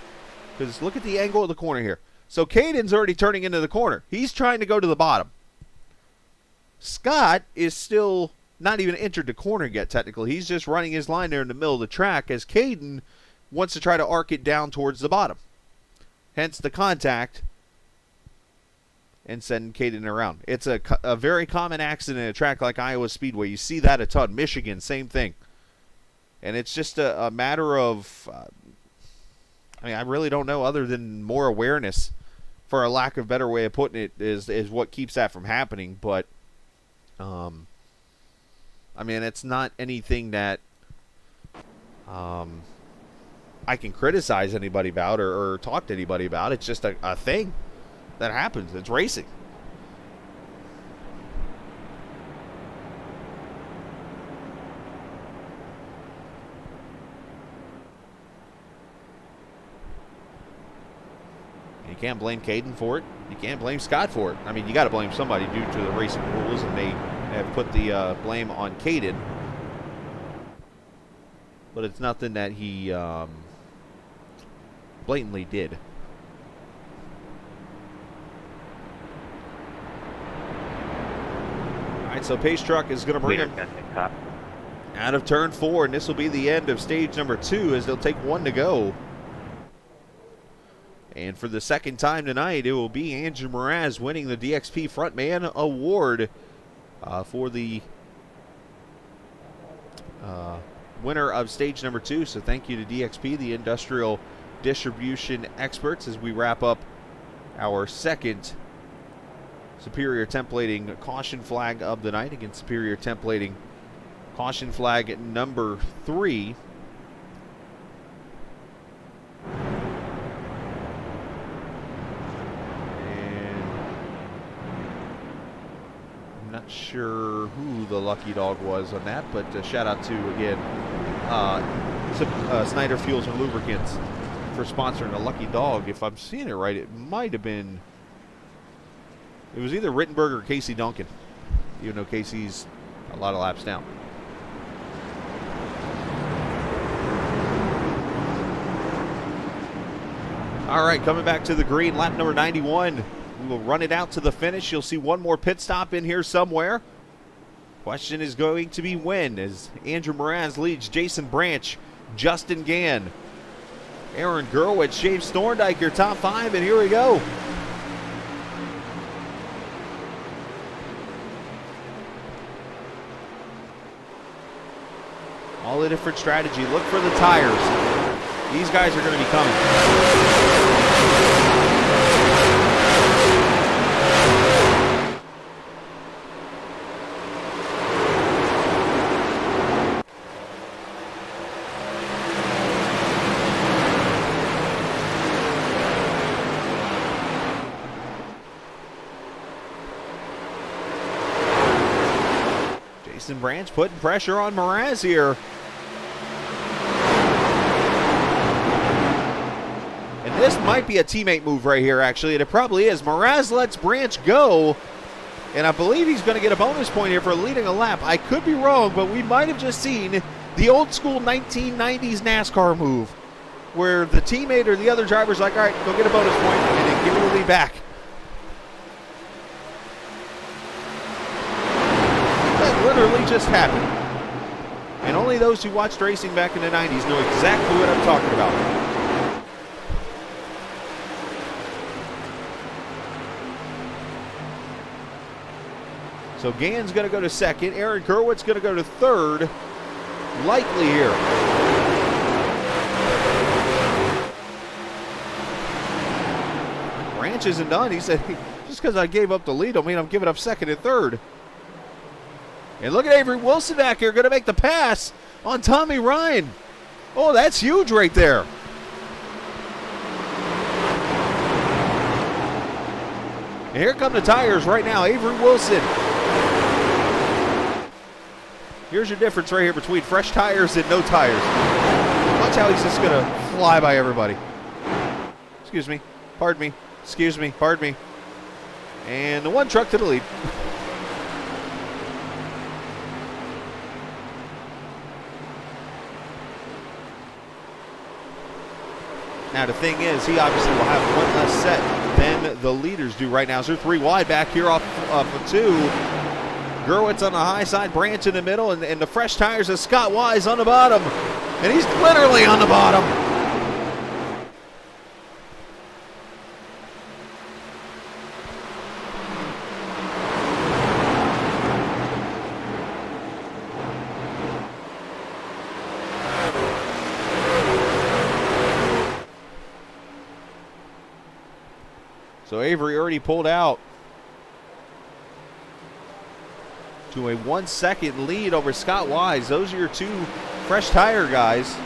because look at the angle of the corner here. So Caden's already turning into the corner. He's trying to go to the bottom. Scott is still not even entered the corner yet, technically. He's just running his line there in the middle of the track as Caden wants to try to arc it down towards the bottom. Hence the contact and send Caden around. It's a very common accident at a track like Iowa Speedway. You see that a ton. Michigan, same thing. And it's just a matter of, I really don't know, other than more awareness, for a lack of better way of putting it, is what keeps that from happening. But, it's not anything that I can criticize anybody about or talk to anybody about. It's just a thing that happens. It's racing. You can't blame Caden for it. You can't blame Scott for it. You got to blame somebody due to the racing rules, and they have put the blame on Caden. But it's nothing that he blatantly did. All right, so Pace Truck is going to bring him out of turn 4, and this will be the end of stage number 2 as they'll take 1 to go. And for the second time tonight, it will be Andrew Mraz winning the DXP Frontman Award for the winner of stage number 2. So thank you to DXP, the industrial distribution experts, as we wrap up our second Superior Templating Caution Flag of the night against Superior Templating Caution Flag number 3. Not sure who the lucky dog was on that, but shout out to, again, Snyder Fuels and Lubricants for sponsoring a lucky dog. If I'm seeing it right, it might have been, it was either Rittenberg or Casey Duncan, even though Casey's a lot of laps down. All right, coming back to the green, lap number 91. We will run it out to the finish. You'll see one more pit stop in here somewhere. Question is going to be when, as Andrew Mraz leads Jason Branch, Justin Gann, Aaron Gerwitz, James Thorndike, your top 5, and here we go. All a different strategy. Look for the tires. These guys are going to be coming. Jason Branch putting pressure on Mraz here. And this might be a teammate move right here, actually, and it probably is. Mraz lets Branch go, and I believe he's going to get a bonus point here for leading a lap. I could be wrong, but we might have just seen the old school 1990s NASCAR move, where the teammate or the other driver's like, all right, go get a bonus point, and then give me the lead back. Literally just happened. And only those who watched racing back in the 90s know exactly what I'm talking about. So Gann's going to go to second. Aaron Gerwitz going to go to third. Likely here. Branch isn't done. He said, just because I gave up the lead don't mean I'm giving up second and third. And look at Avery Wilson back here, going to make the pass on Tommy Ryan. Oh, that's huge right there. And here come the tires right now. Avery Wilson Here's your difference right here between fresh tires and no tires. Watch how he's just going to fly by everybody. Excuse me. Pardon me. Excuse me. Pardon me. And the one truck to the lead. Now the thing is, he obviously will have one less set than the leaders do right now. So they're 3 wide back here off of 2. Gerwitz on the high side, Branch in the middle, and the fresh tires of Scott Wise on the bottom. And he's literally on the bottom. So Avery already pulled out to a 1-second lead over Scott Wise. Those are your 2 fresh tire guys.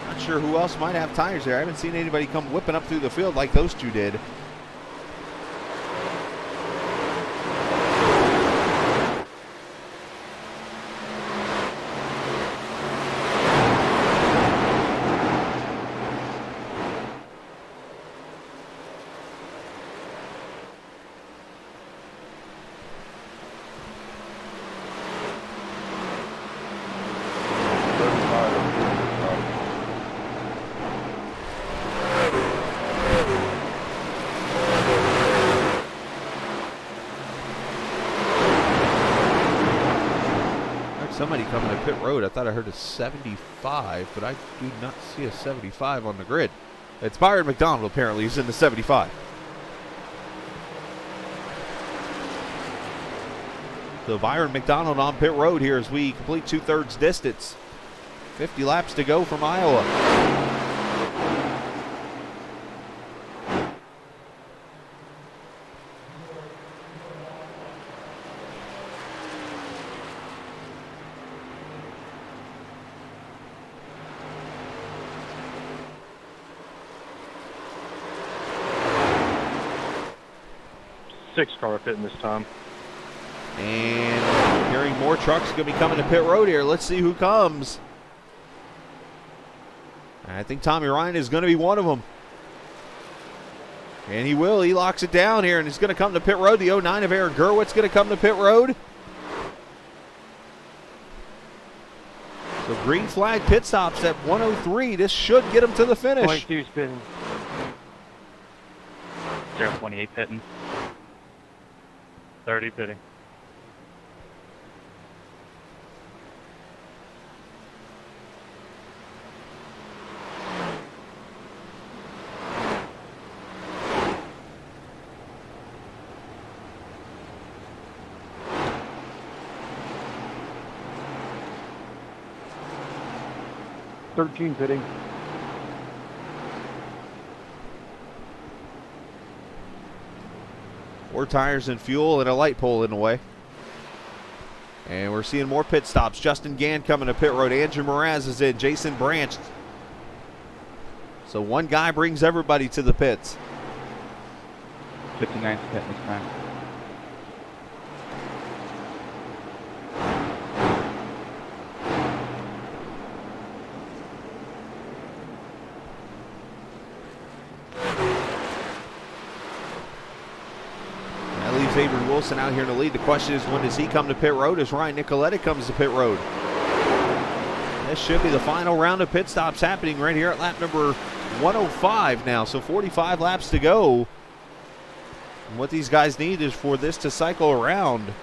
Not sure who else might have tires there. I haven't seen anybody come whipping up through the field like those 2 did. Somebody coming to pit road. I thought I heard a 75, but I do not see a 75 on the grid. It's Byron McDonald, apparently. He's in the 75. So Byron McDonald on pit road here as we complete 2/3 distance. 50 laps to go from Iowa. Six car pitting this time. And hearing more trucks going to be coming to pit road here. Let's see who comes. I think Tommy Ryan is going to be one of them. And he will. He locks it down here, and he's going to come to pit road. The 09 of Aaron Gerwitz going to come to pit road. So green flag pit stops at 103. This should get him to the finish. 22 spinning. 0.28 pitting. 30 pitting. Pitting. More tires and fuel and a light pole in the way. And we're seeing more pit stops. Justin Gann coming to pit road. Andrew Mraz is in. Jason Branch. So one guy brings everybody to the pits. 59 pit this time. Avery Wilson out here in the lead. The question is, when does he come to pit road as Ryan Nicoletti comes to pit road? This should be the final round of pit stops happening right here at lap number 105 now. So 45 laps to go. And what these guys need is for this to cycle around.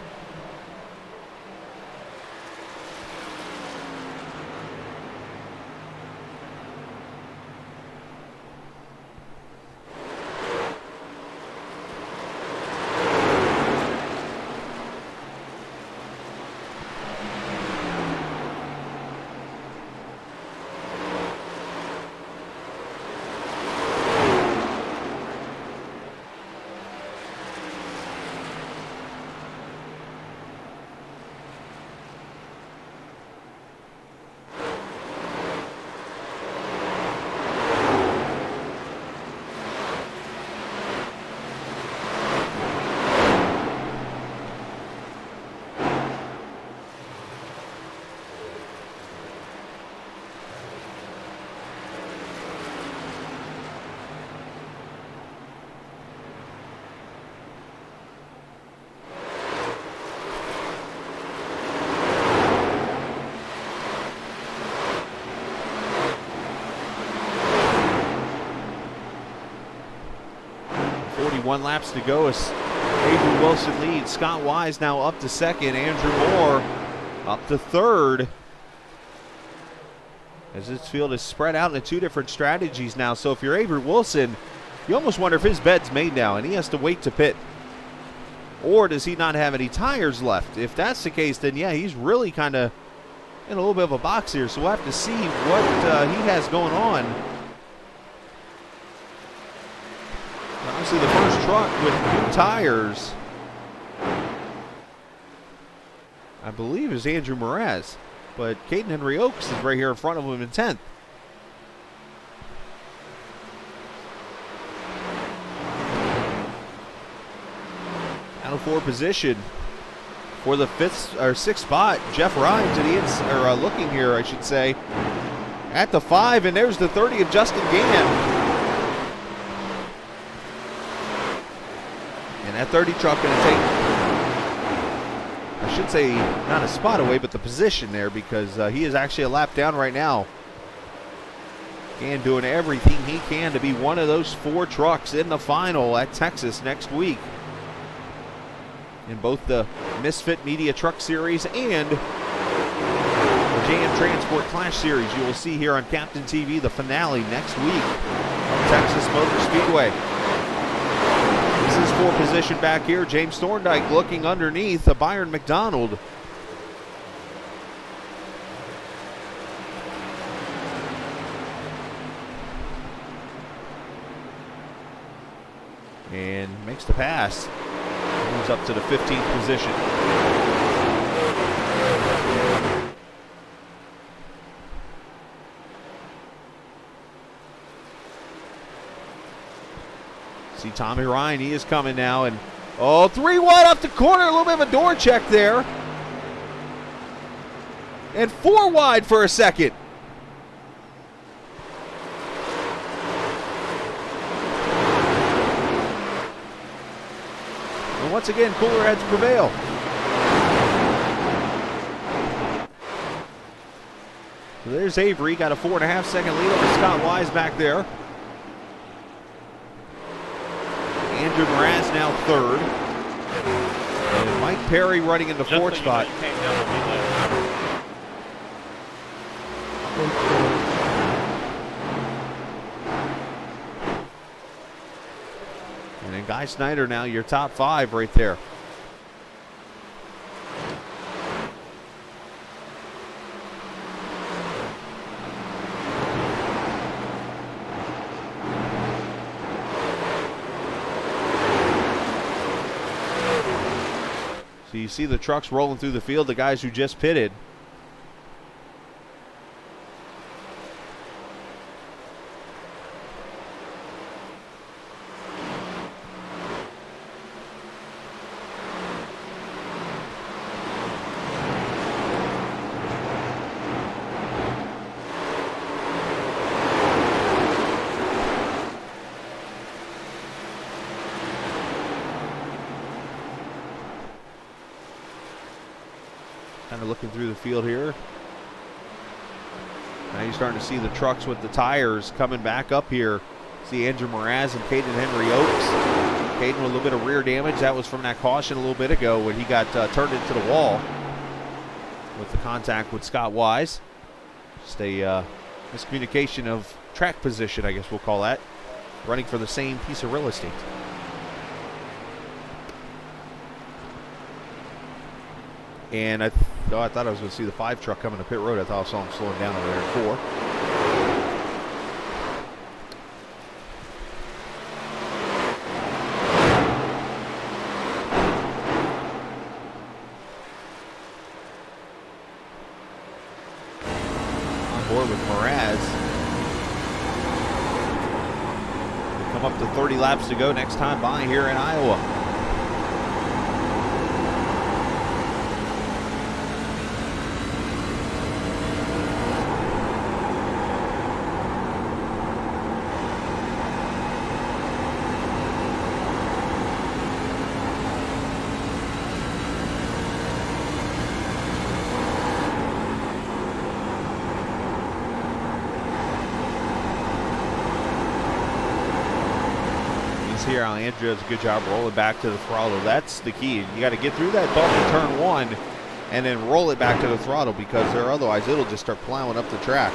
31 laps to go as Avery Wilson leads. Scott Wise now up to second. Andrew Moore up to third. As this field is spread out into two different strategies now. So if you're Avery Wilson, you almost wonder if his bed's made now and he has to wait to pit. Or does he not have any tires left? If that's the case, then yeah, he's really kind of in a little bit of a box here. So we'll have to see what he has going on. Obviously the first truck with new tires, I believe, is Andrew Mraz. But Caden Henry Oaks is right here in front of him in 10th. Final four position for the sixth spot. Jeff Ryan to the looking here, I should say, at the 5, and there's the 30 of Justin Gann. And that 30 truck going to take, I should say, not a spot away, but the position there, because he is actually a lap down right now. Gann doing everything he can to be one of those 4 trucks in the final at Texas next week. In both the Misfit Media Truck Series and the JM Transport Clash Series. You will see here on Captain TV the finale next week of Texas Motor Speedway. This is for position back here. James Thorndike looking underneath Byron McDonald. And makes the pass. Moves up to the 15th position. See Tommy Ryan, he is coming now, and 3 wide off the corner, a little bit of a door check there. And 4 wide for a second. And once again, cooler heads prevail. So there's Avery, got a 4.5 second lead over Scott Wise back there. Andrew Mraz now third. And Mike Perry running in the fourth spot. And then Guy Snyder now your top 5 right there. So you see the trucks rolling through the field, the guys who just pitted. Kind of looking through the field here. Now you're starting to see the trucks with the tires coming back up here. See Andrew Mraz and Caden Henry Oaks. Caden with a little bit of rear damage. That was from that caution a little bit ago when he got turned into the wall with the contact with Scott Wise. Just a miscommunication of track position, I guess we'll call that. Running for the same piece of real estate. And I thought I was going to see the 5 truck coming to pit road. I thought I saw him slowing down over there at 4. On board with Mraz. We come up to 30 laps to go next time by here in Iowa. here how Andrew does a good job rolling back to the throttle. That's the key. You got to get through that bump in turn 1 and then roll it back to the throttle, because otherwise it'll just start plowing up the track.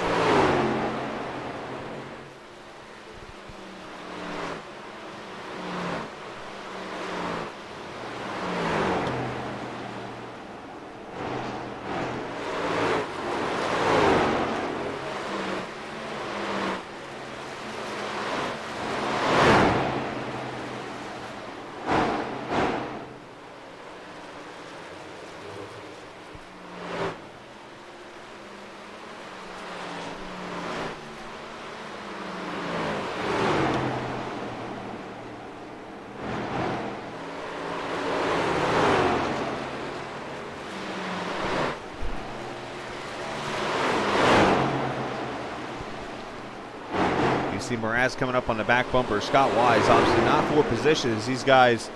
See Mraz coming up on the back bumper. Scott Wise obviously not for positions. These guys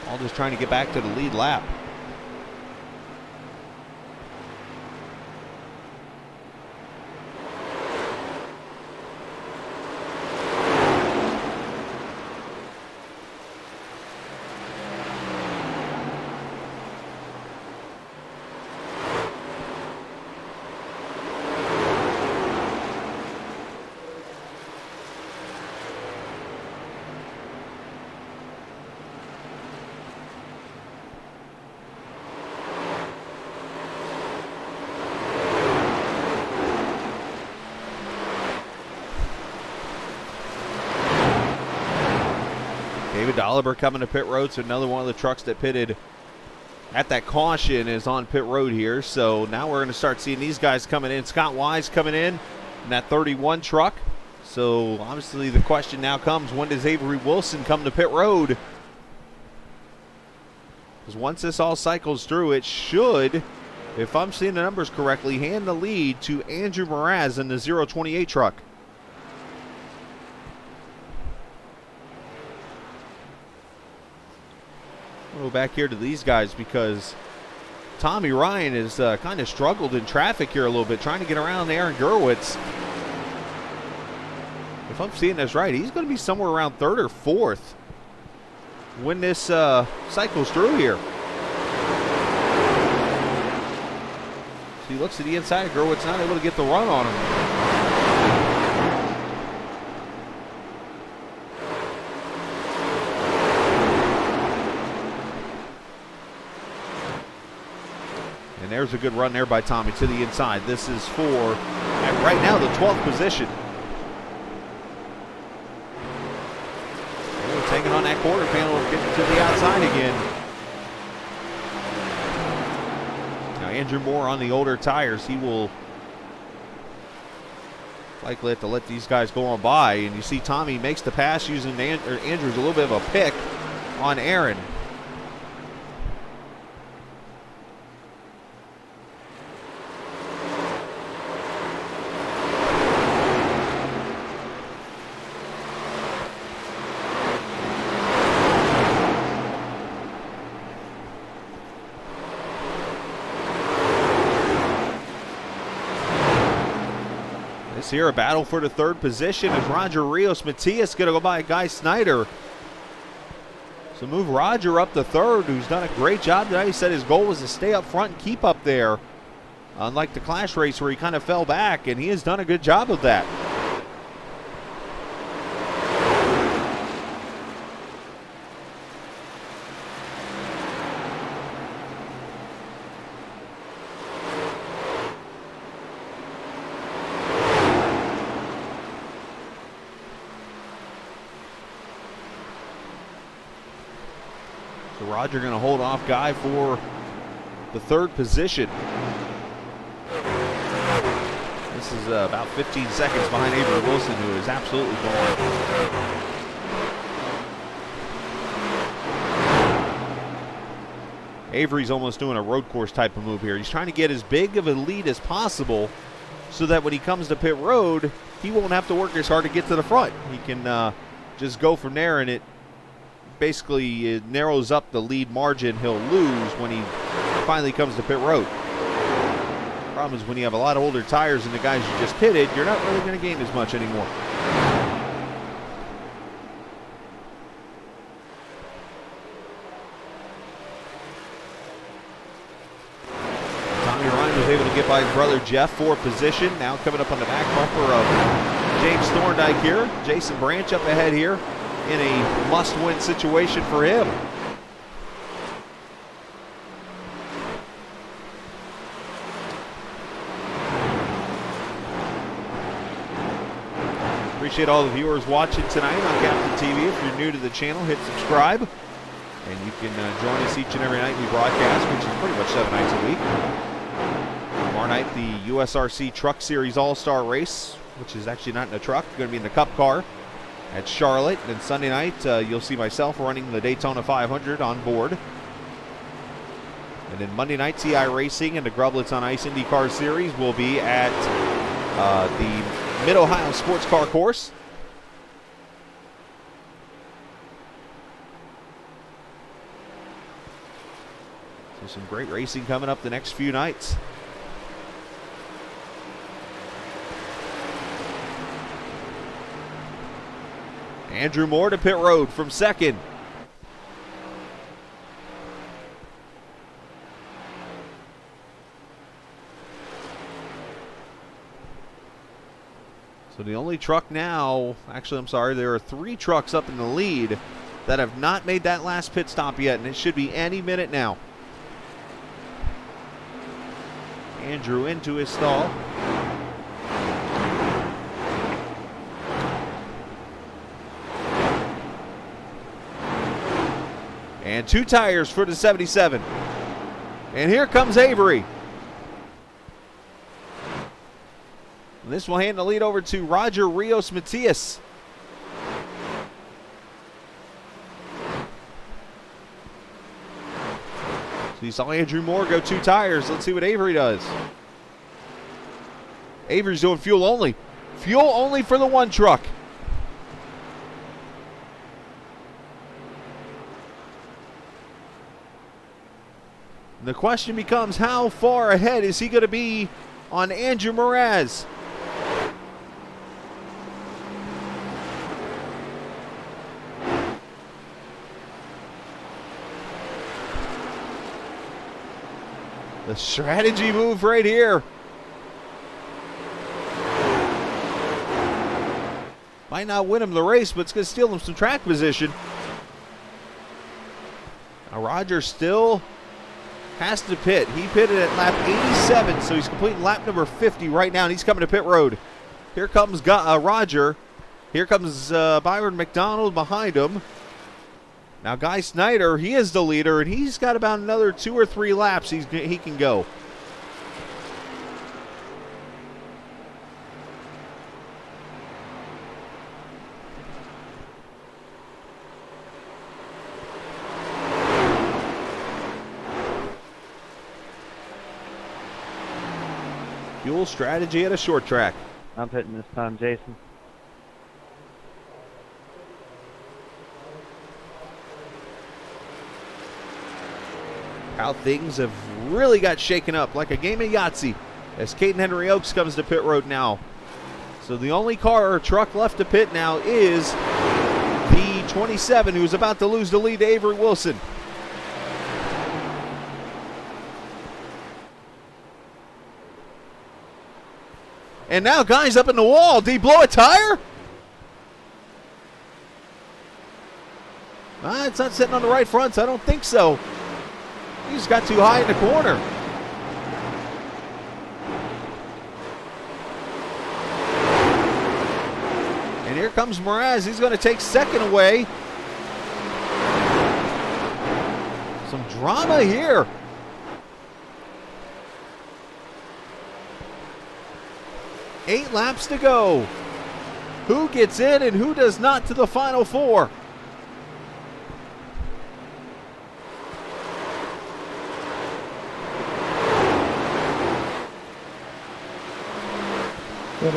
all just trying to get back to the lead lap. David Dolliver coming to pit road, so another one of the trucks that pitted at that caution is on pit road here. So now we're going to start seeing these guys coming in. Scott Wise coming in that 31 truck. So obviously the question now comes, when does Avery Wilson come to pit road? Because once this all cycles through, it should, if I'm seeing the numbers correctly, hand the lead to Andrew Mraz in the 028 truck. We'll go back here to these guys because Tommy Ryan has kind of struggled in traffic here a little bit, trying to get around Aaron Gerwitz. If I'm seeing this right, he's going to be somewhere around 3rd or 4th when this cycles through here. So he looks to the inside of Gerwitz, not able to get the run on him. And there's a good run there by Tommy to the inside. This is for, right now, the 12th position. They're taking on that quarter panel, getting to the outside again. Now Andrew Moore on the older tires. He will likely have to let these guys go on by. And you see Tommy makes the pass using Andrew's a little bit of a pick on Aaron. Here, a battle for the 3rd position is Roger Rios. Matias going to go by Guy Snyder. So move Roger up to 3rd, who's done a great job today. He said his goal was to stay up front and keep up there. Unlike the Clash race where he kind of fell back, and he has done a good job of that. So Roger going to hold off Guy for the 3rd position. This is about 15 seconds behind Avery Wilson, who is absolutely gone. Avery's almost doing a road course type of move here. He's trying to get as big of a lead as possible so that when he comes to pit road, he won't have to work as hard to get to the front. He can just go from there, and it basically narrows up the lead margin he'll lose when he finally comes to pit road. Problem is when you have a lot of older tires and the guys you just pitted, you're not really going to gain as much anymore. by his brother Jeff for position. Now coming up on the back bumper of James Thorndike here. Jason Branch up ahead here in a must-win situation for him. Appreciate all the viewers watching tonight on Captain TV. If you're new to the channel, hit subscribe. And you can join us each and every night we broadcast, which is pretty much 7 nights a week. Tomorrow night, the USRC Truck Series All-Star Race, which is actually not in a truck, going to be in the Cup car at Charlotte. And then Sunday night, you'll see myself running the Daytona 500 on board. And then Monday night, TI Racing and the Grublets on Ice IndyCar Series will be at the Mid-Ohio Sports Car Course. So some great racing coming up the next few nights. Andrew Moore to pit road from second. So the only truck now, actually I'm sorry, there are 3 trucks up in the lead that have not made that last pit stop yet, and it should be any minute now. Andrew into his stall. And 2 tires for the 77. And here comes Avery. And this will hand the lead over to Roger Rios Matias. So you saw Andrew Moore go 2 tires. Let's see what Avery does. Avery's doing fuel only. Fuel only for the 1 truck. The question becomes, how far ahead is he going to be on Andrew Mraz? The strategy move right here. Might not win him the race, but it's going to steal him some track position. Now Roger still has to pit. He pitted at lap 87, so he's completing lap number 50 right now, and he's coming to pit road. Here comes Roger. Here comes Byron McDonald behind him. Now Guy Snyder, he is the leader, and he's got about another 2 or 3 laps he can go. Fuel strategy at a short track. I'm pitting this time, Jason. How things have really got shaken up like a game of Yahtzee as Caden Henry Oaks comes to pit road now. So the only car or truck left to pit now is the 27, who's about to lose the lead to Avery Wilson. And now Guy's up in the wall. Did he blow a tire? It's not sitting on the right front, so I don't think so. He just got too high in the corner. And here comes Mraz. He's going to take second away. Some drama here. Eight laps to go. Who gets in and who does not to the final 4? I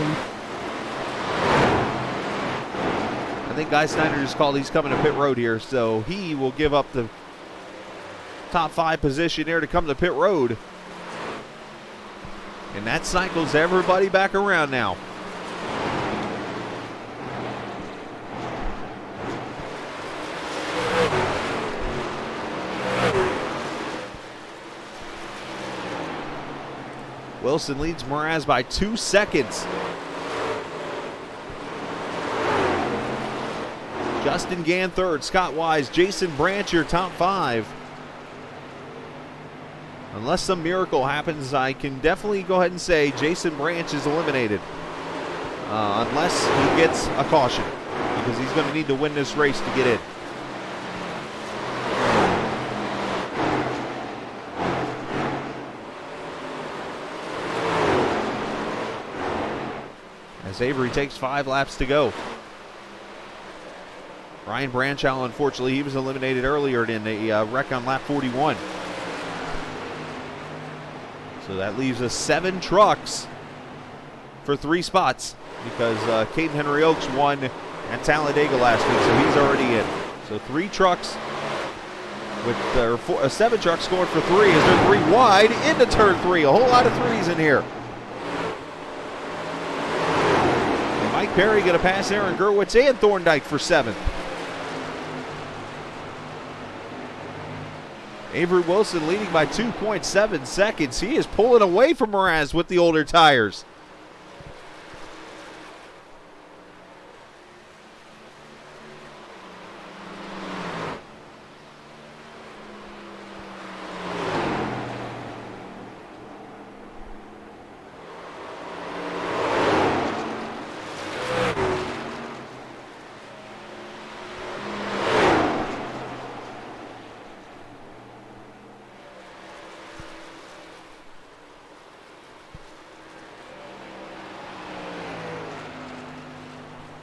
think Guy Snyder just called he's coming to pit road here, so he will give up the top 5 position there to come to pit road. And that cycles everybody back around now. Wilson leads Mraz by 2 seconds. Justin Gann third, Scott Wise, Jason Branch your top 5. Unless some miracle happens, I can definitely go ahead and say Jason Branch is eliminated. Unless he gets a caution, because he's going to need to win this race to get in. As Avery takes 5 laps to go. Ryan Branchow, unfortunately, he was eliminated earlier in a wreck on lap 41. So that leaves us 7 trucks for 3 spots, because Caden Henry Oaks won at Talladega last week, so he's already in. So 3 trucks with 7 trucks scored for 3 as they're 3 wide into turn 3. A whole lot of 3s in here. And Mike Perry going to pass Aaron Gerwitz and Thorndike for 7th. Avery Wilson leading by 2.7 seconds. He is pulling away from Mraz with the older tires.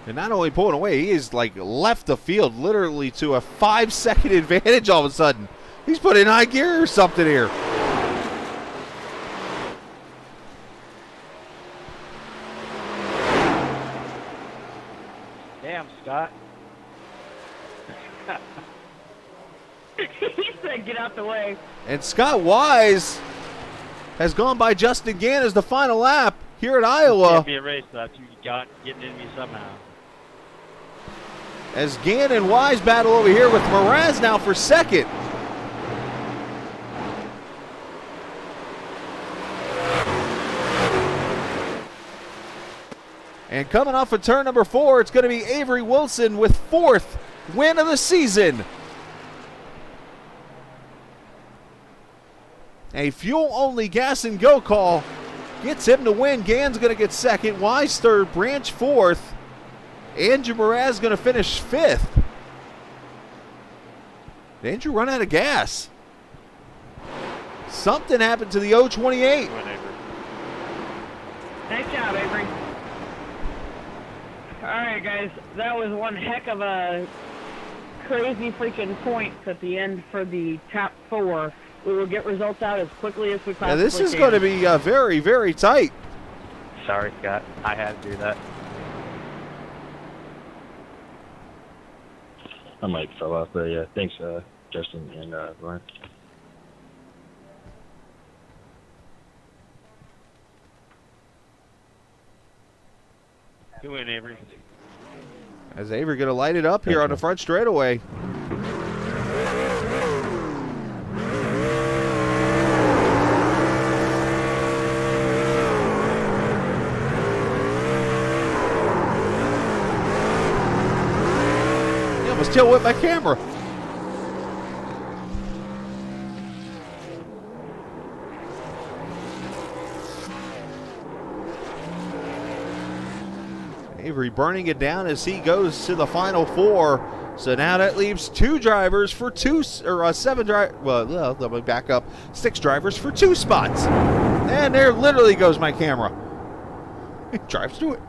And not only pulling away, he is like left the field literally to a 5-second advantage all of a sudden. He's put in high gear or something here. Damn, Scott. He said, "Get out the way." And Scott Wise has gone by Justin Gann as the final lap here at Iowa. Can't be a race without you getting in me somehow. As Gann and Wise battle over here with Mraz now for 2nd. And coming off of turn number 4, it's going to be Avery Wilson with 4th win of the season. A fuel-only gas and go call gets him to win. Gann's going to get 2nd, Wise 3rd, Branch 4th. Andrew Mraz going to finish 5th. Did Andrew run out of gas? Something happened to the 028. Nice job, Avery. All right, guys, that was one heck of a crazy freaking points at the end for the top 4. We will get results out as quickly as we possibly can. Yeah, this is going to be very, very tight. Sorry, Scott. I had to do that. I might fell off, but yeah, thanks, Justin and Lauren. Good win, Avery. As Avery going to light it up here on the front straightaway. He almost tail whipped my camera. Avery burning it down as he goes to the final 4. So now that leaves 2 drivers for 7 drivers. Well, let me back up. 6 drivers for 2 spots. And there literally goes my camera. He drives through it.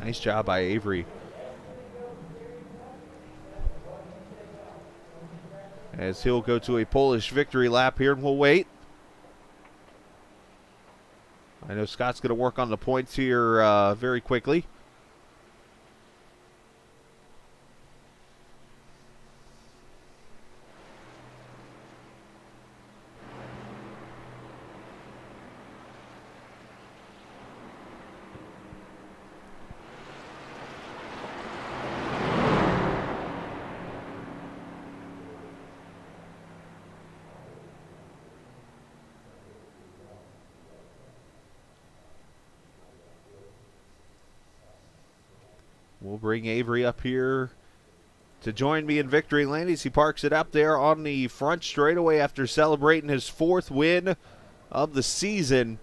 Nice job by Avery. As he'll go to a Polish victory lap here, and we'll wait. I know Scott's going to work on the points here very quickly. we'll bring Avery up here to join me in victory lane as he parks it up there on the front straightaway after celebrating his 4th win of the season.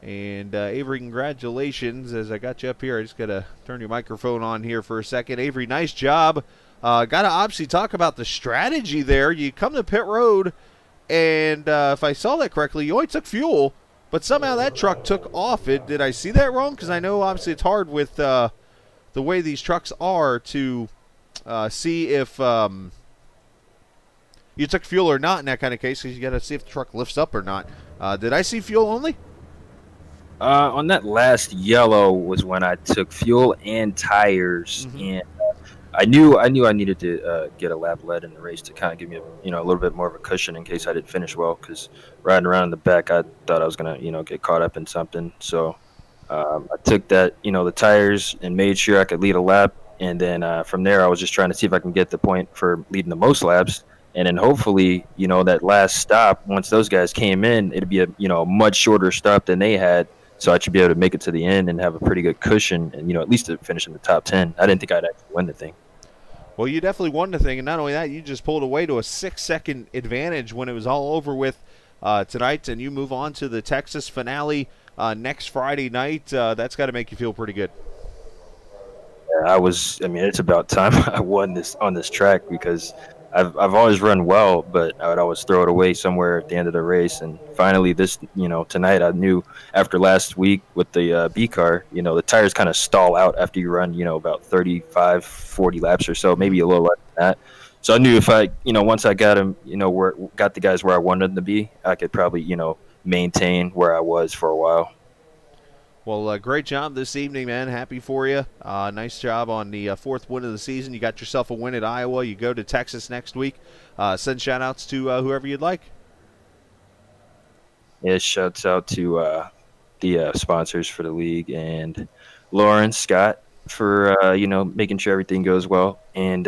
And Avery, congratulations. As I got you up here, I just got to turn your microphone on here for a second. Avery, nice job. Got to obviously talk about the strategy there. You come to pit road, and if I saw that correctly, you only took fuel, but somehow that truck took off. Did I see that wrong? Because I know obviously it's hard with the way these trucks are to see if you took fuel or not in that kind of case, because you got to see if the truck lifts up or not. Did I see fuel only? On that last yellow was when I took fuel and tires, and I knew I needed to get a lap lead in the race to kind of give me a little bit more of a cushion in case I didn't finish well. Because riding around in the back, I thought I was gonna get caught up in something. So I took that the tires and made sure I could lead a lap, and then from there I was just trying to see if I can get the point for leading the most laps. And then hopefully, that last stop, once those guys came in, it'd be a much shorter stop than they had. So I should be able to make it to the end and have a pretty good cushion and, at least to finish in the top 10. I didn't think I'd actually win the thing. Well, you definitely won the thing. And not only that, you just pulled away to a 6-second advantage when it was all over with tonight. And you move on to the Texas finale next Friday night. That's got to make you feel pretty good. Yeah, it's about time I won this on this track because I've always run well, but I would always throw it away somewhere at the end of the race. And finally, tonight I knew after last week with the B car, the tires kind of stall out after you run, about 35, 40 laps or so, maybe a little less than that. So I knew if I, once I got them, got the guys where I wanted them to be, I could probably, maintain where I was for a while. Well, great job this evening, man. Happy for you. Nice job on the 4th win of the season. You got yourself a win at Iowa. You go to Texas next week. Send shout-outs to whoever you'd like. Yeah, shouts out to the sponsors for the league and Lauren, Scott for, making sure everything goes well. And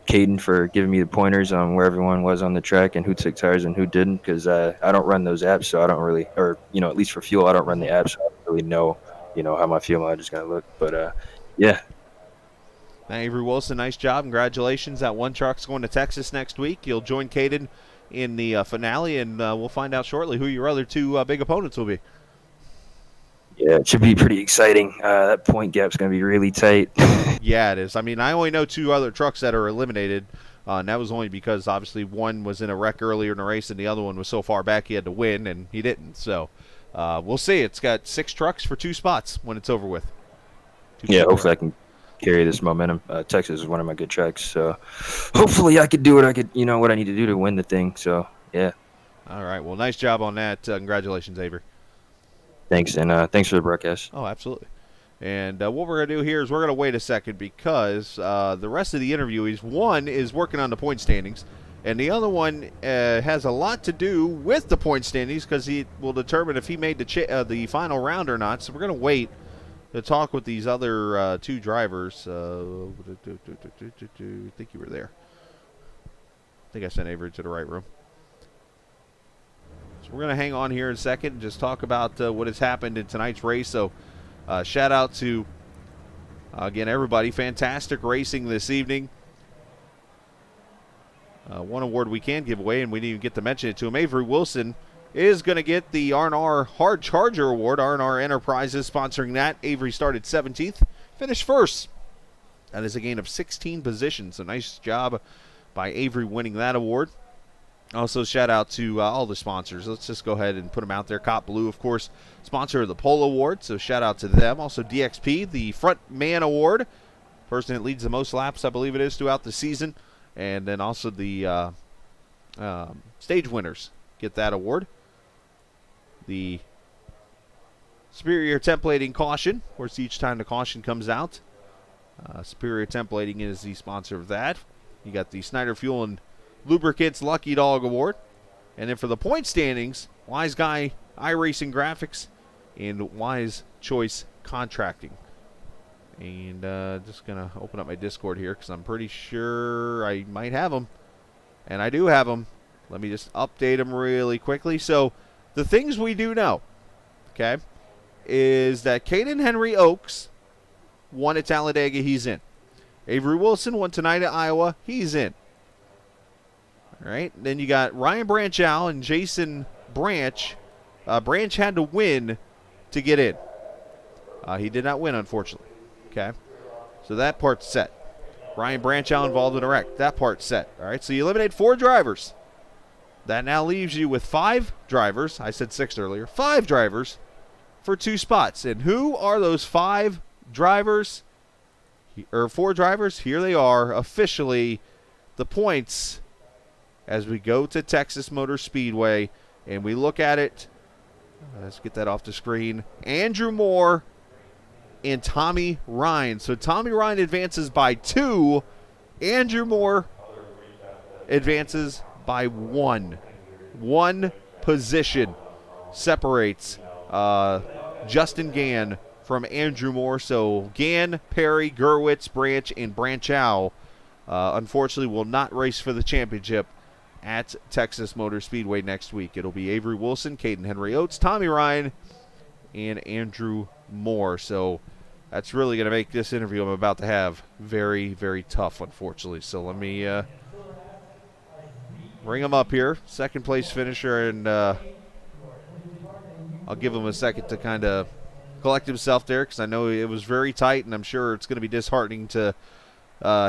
Caden for giving me the pointers on where everyone was on the track and who took tires and who didn't, because I don't run those apps, so I don't really, or at least for fuel, I don't run the apps, so I don't really know, how my fuel mileage is going to look. But yeah. Now, Avery Wilson, nice job. Congratulations. That one truck's going to Texas next week. You'll join Caden in the finale, and we'll find out shortly who your other 2 big opponents will be. Yeah, it should be pretty exciting. That point gap's going to be really tight. Yeah, it is. I mean, I only know 2 other trucks that are eliminated, and that was only because, obviously, one was in a wreck earlier in the race, and the other one was so far back he had to win, and he didn't. So we'll see. It's got 6 trucks for 2 spots when it's over with. Yeah, hopefully I can carry this momentum. Texas is one of my good tracks, so hopefully I could do what what I need to do to win the thing. So, yeah. All right. Well, nice job on that. Congratulations, Avery. Thanks, and thanks for the broadcast. Oh, absolutely. And what we're going to do here is we're going to wait a second because the rest of the interviewees, one is working on the point standings, and the other one has a lot to do with the point standings because he will determine if he made the final round or not. So we're going to wait to talk with these other 2 drivers. I think you were there. I think I sent Avery to the right room. So we're going to hang on here in a second and just talk about what has happened in tonight's race. So shout out to, again, everybody. Fantastic racing this evening. One award we can give away, and we didn't even get to mention it to him. Avery Wilson is going to get the R&R Hard Charger Award. R&R Enterprises sponsoring that. Avery started 17th, finished 1st. That is a gain of 16 positions. So nice job by Avery winning that award. Also, shout out to all the sponsors. Let's just go ahead and put them out there. Cop Blue, of course, sponsor of the Pole Award, so shout out to them. Also, DXP, the Front Man Award, person that leads the most laps, I believe it is, throughout the season. And then also the stage winners get that award. The Superior Templating Caution, of course, each time the caution comes out, Superior Templating is the sponsor of that. You got the Snyder Fuel and Lubricants Lucky Dog Award. And then for the point standings, Wise Guy iRacing Graphics and Wise Choice Contracting. And just going to open up my Discord here because I'm pretty sure I might have them. And I do have them. Let me just update them really quickly. So the things we do know, okay, is that Caden Henry Oaks won at Talladega, he's in. Avery Wilson won tonight at Iowa, he's in. All right, then you got Ryan Branchow and Jason Branch. Branch had to win to get in. He did not win, unfortunately. Okay, so that part's set. Ryan Branchow involved in a wreck. That part's set. All right, so you eliminate 4 drivers. That now leaves you with 5 drivers. I said 6 earlier. 5 drivers for 2 spots. And who are those 5 drivers? Or 4 drivers? Here they are, officially, the points as we go to Texas Motor Speedway and we look at it. Let's get that off the screen. Andrew Moore and Tommy Ryan. So Tommy Ryan advances by 2. Andrew Moore advances by 1. 1 position separates Justin Gann from Andrew Moore. So Gann, Perry, Gerwitz, Branch, and Branchow unfortunately will not race for the championship at Texas Motor Speedway next week. It'll be Avery Wilson, Caden Henry Oates, Tommy Ryan, and Andrew Moore. So that's really going to make this interview I'm about to have very, very tough, unfortunately. So let me bring him up here. Second place finisher, and I'll give him a second to kind of collect himself there because I know it was very tight, and I'm sure it's going to be disheartening to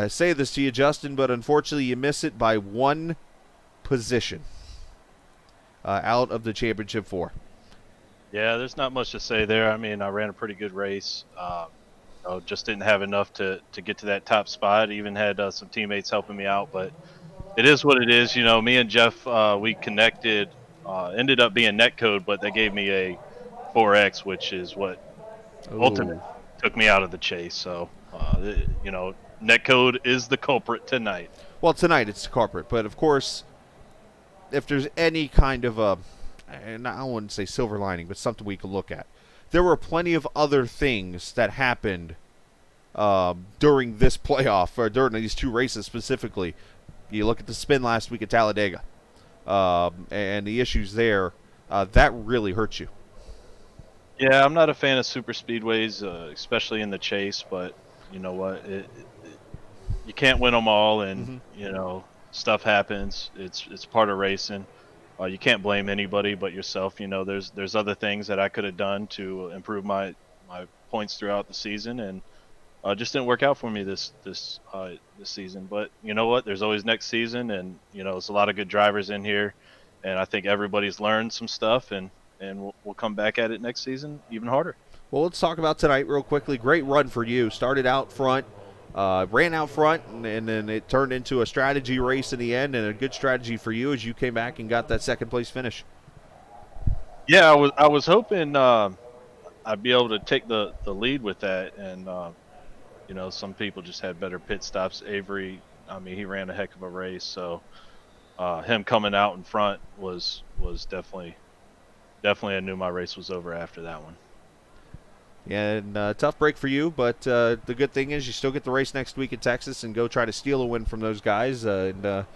say this to you, Justin, but unfortunately you miss it by 1 position out of the championship 4. Yeah, there's not much to say there. I mean, I ran a pretty good race. Just didn't have enough to get to that top spot. Even had some teammates helping me out, but it is what it is. You know, me and Jeff, we connected. Ended up being netcode, but they gave me a 4X, which is what ultimately took me out of the chase. So, netcode is the culprit tonight. Well, tonight it's the culprit, but of course, if there's any kind of a, and I wouldn't say silver lining, but something we could look at. There were plenty of other things that happened during this playoff, or during these 2 races specifically. You look at the spin last week at Talladega, and the issues there, that really hurt you. Yeah, I'm not a fan of super speedways, especially in the chase, but you know what? You can't win them all, and stuff happens. It's part of racing. You can't blame anybody but yourself. You know, there's other things that I could have done to improve my points throughout the season, and just didn't work out for me this season. But you know what? There's always next season, and there's a lot of good drivers in here, and I think everybody's learned some stuff, and we'll come back at it next season even harder. Well, let's talk about tonight real quickly. Great run for you. Started out front. Ran out front, and then it turned into a strategy race in the end, and a good strategy for you as you came back and got that second place finish. Yeah, I was hoping I'd be able to take the lead with that, and some people just had better pit stops. Avery, I mean, he ran a heck of a race, so him coming out in front was definitely I knew my race was over after that one. Yeah, and tough break for you, but the good thing is you still get the race next week in Texas and go try to steal a win from those guys. And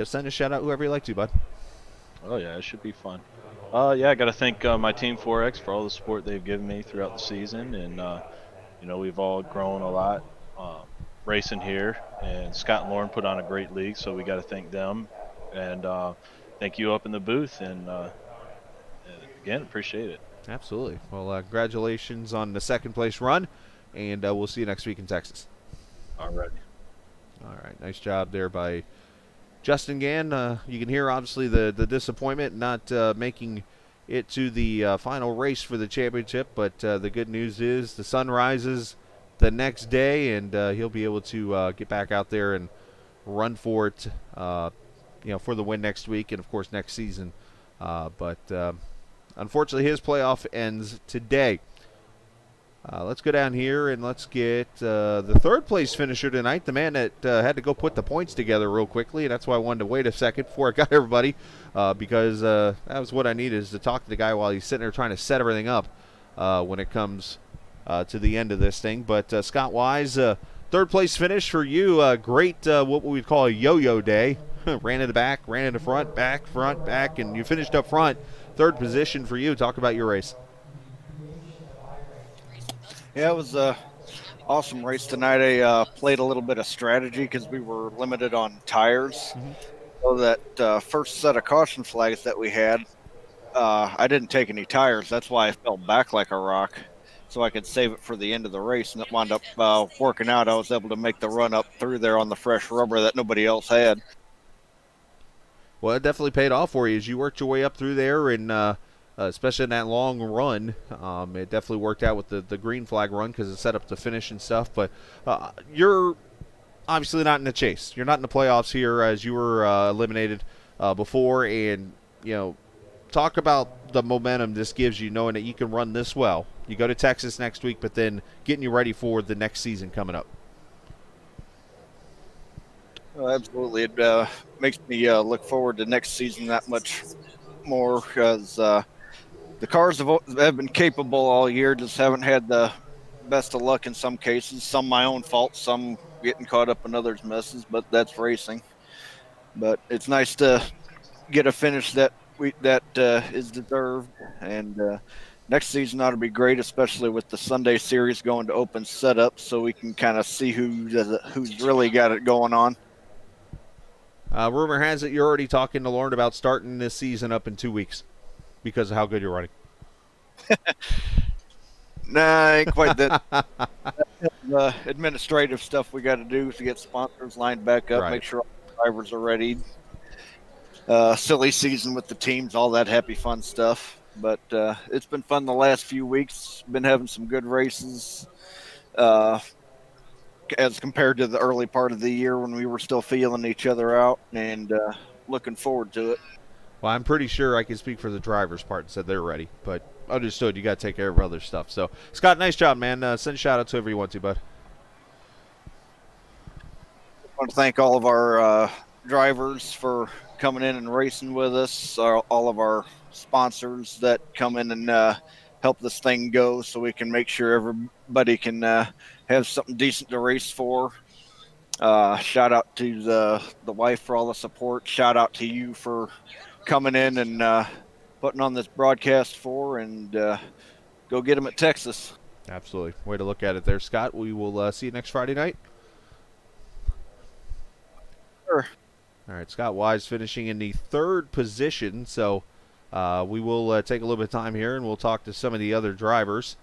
send a shout out whoever you like to, bud. Oh yeah, it should be fun. I got to thank my team 4X for all the support they've given me throughout the season, and we've all grown a lot racing here. And Scott and Lauren put on a great league, so we got to thank them, and thank you up in the booth. And again, appreciate it. Absolutely. Well, congratulations on the second place run, and we'll see you next week in Texas. All right. All right. Nice job there by Justin Gann. You can hear, obviously, the disappointment not making it to the final race for the championship, but the good news is the sun rises the next day, and he'll be able to get back out there and run for it, for the win next week and, of course, next season. Unfortunately, his playoff ends today. Let's go down here and let's get the third place finisher tonight, the man that had to go put the points together real quickly. That's why I wanted to wait a second before I got everybody, because that was what I needed, is to talk to the guy while he's sitting there trying to set everything up when it comes to the end of this thing. But Scott Wise, third place finish for you. Great, what we would call a yo-yo day. Ran in the back, ran in the front, back, and you finished up front. Third position for you. Talk about your race. Yeah, it was Awesome race tonight. I played a little bit of strategy because we were limited on tires. So that first set of caution flags that we had, I didn't take any tires. That's why I fell back like a rock, so I could save it for the end of the race. And it wound up working out. I was able to make the run up through there on the fresh rubber that nobody else had. Well, it definitely paid off for you as you worked your way up through there, and especially in that long run. It definitely worked out with the green flag run because it set up the finish and stuff. But you're obviously not in the chase. You're not in the playoffs here as you were eliminated before, and talk about the momentum this gives you knowing that you can run this well. You go to Texas next week, but then getting you ready for the next season coming up. Absolutely. It makes me look forward to next season that much more because the cars have been capable all year, just haven't had the best of luck in some cases. Some my own fault, some getting caught up in others' messes, but that's racing. But it's nice to get a finish that is deserved, and next season ought to be great, especially with the Sunday series going to open setup, so we can kind of see who's really got it going on. Rumor has it you're already talking to Lauren about starting this season up in 2 weeks because of how good you're running. Nah, ain't quite that. Administrative stuff we got to do to get sponsors lined back up, Right. make sure all the drivers are ready. Silly season with the teams, all that happy fun stuff. But it's been fun the last few weeks. Been having some good races. As compared to the early part of the year when we were still feeling each other out, and looking forward to it. Well, I'm pretty sure I can speak for the driver's part and said they're ready, but understood you got to take care of other stuff. So, Scott, nice job, man. Send a shout out to whoever you want to, bud. I want to thank all of our drivers for coming in and racing with us, all of our sponsors that come in and help this thing go so we can make sure everybody can have something decent to race for. Shout out to the wife for all the support. Shout out to you for coming in and putting on this broadcast and go get them at Texas. Absolutely. Way to look at it there, Scott. We will see you next Friday night. Sure. All right, Scott Wise finishing in the third position, so we will take a little bit of time here, and we'll talk to some of the other drivers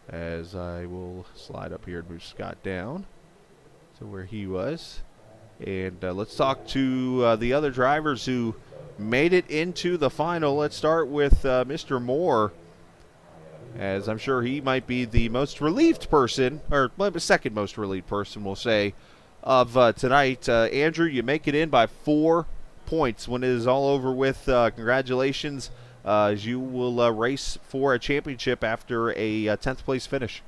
as I will slide up here and move Scott down to where he was. And let's talk to the other drivers who made it into the final. Let's start with Mr. Moore, as I'm sure he might be the most relieved person, or the second most relieved person, we'll say, of tonight. Andrew, you make it in by 4 points when it is all over with. Congratulations, as you will race for a championship after a 10th place finish.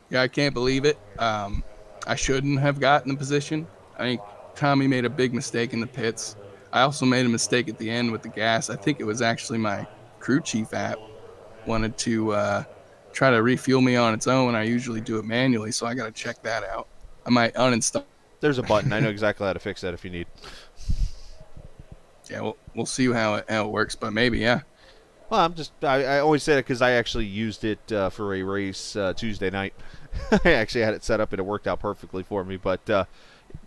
Yeah, I can't believe it. I shouldn't have gotten the position. I think Tommy made a big mistake in the pits. I also made a mistake at the end with the gas. I think it was actually my crew chief app wanted to try to refuel me on its own. I usually do it manually, so I got to check that out. I might uninstall. There's a button. I know exactly how to fix that if you need. Yeah, we'll see how it works, but maybe, yeah. Well, I always say that because I actually used it for a race Tuesday night. I actually had it set up and it worked out perfectly for me. But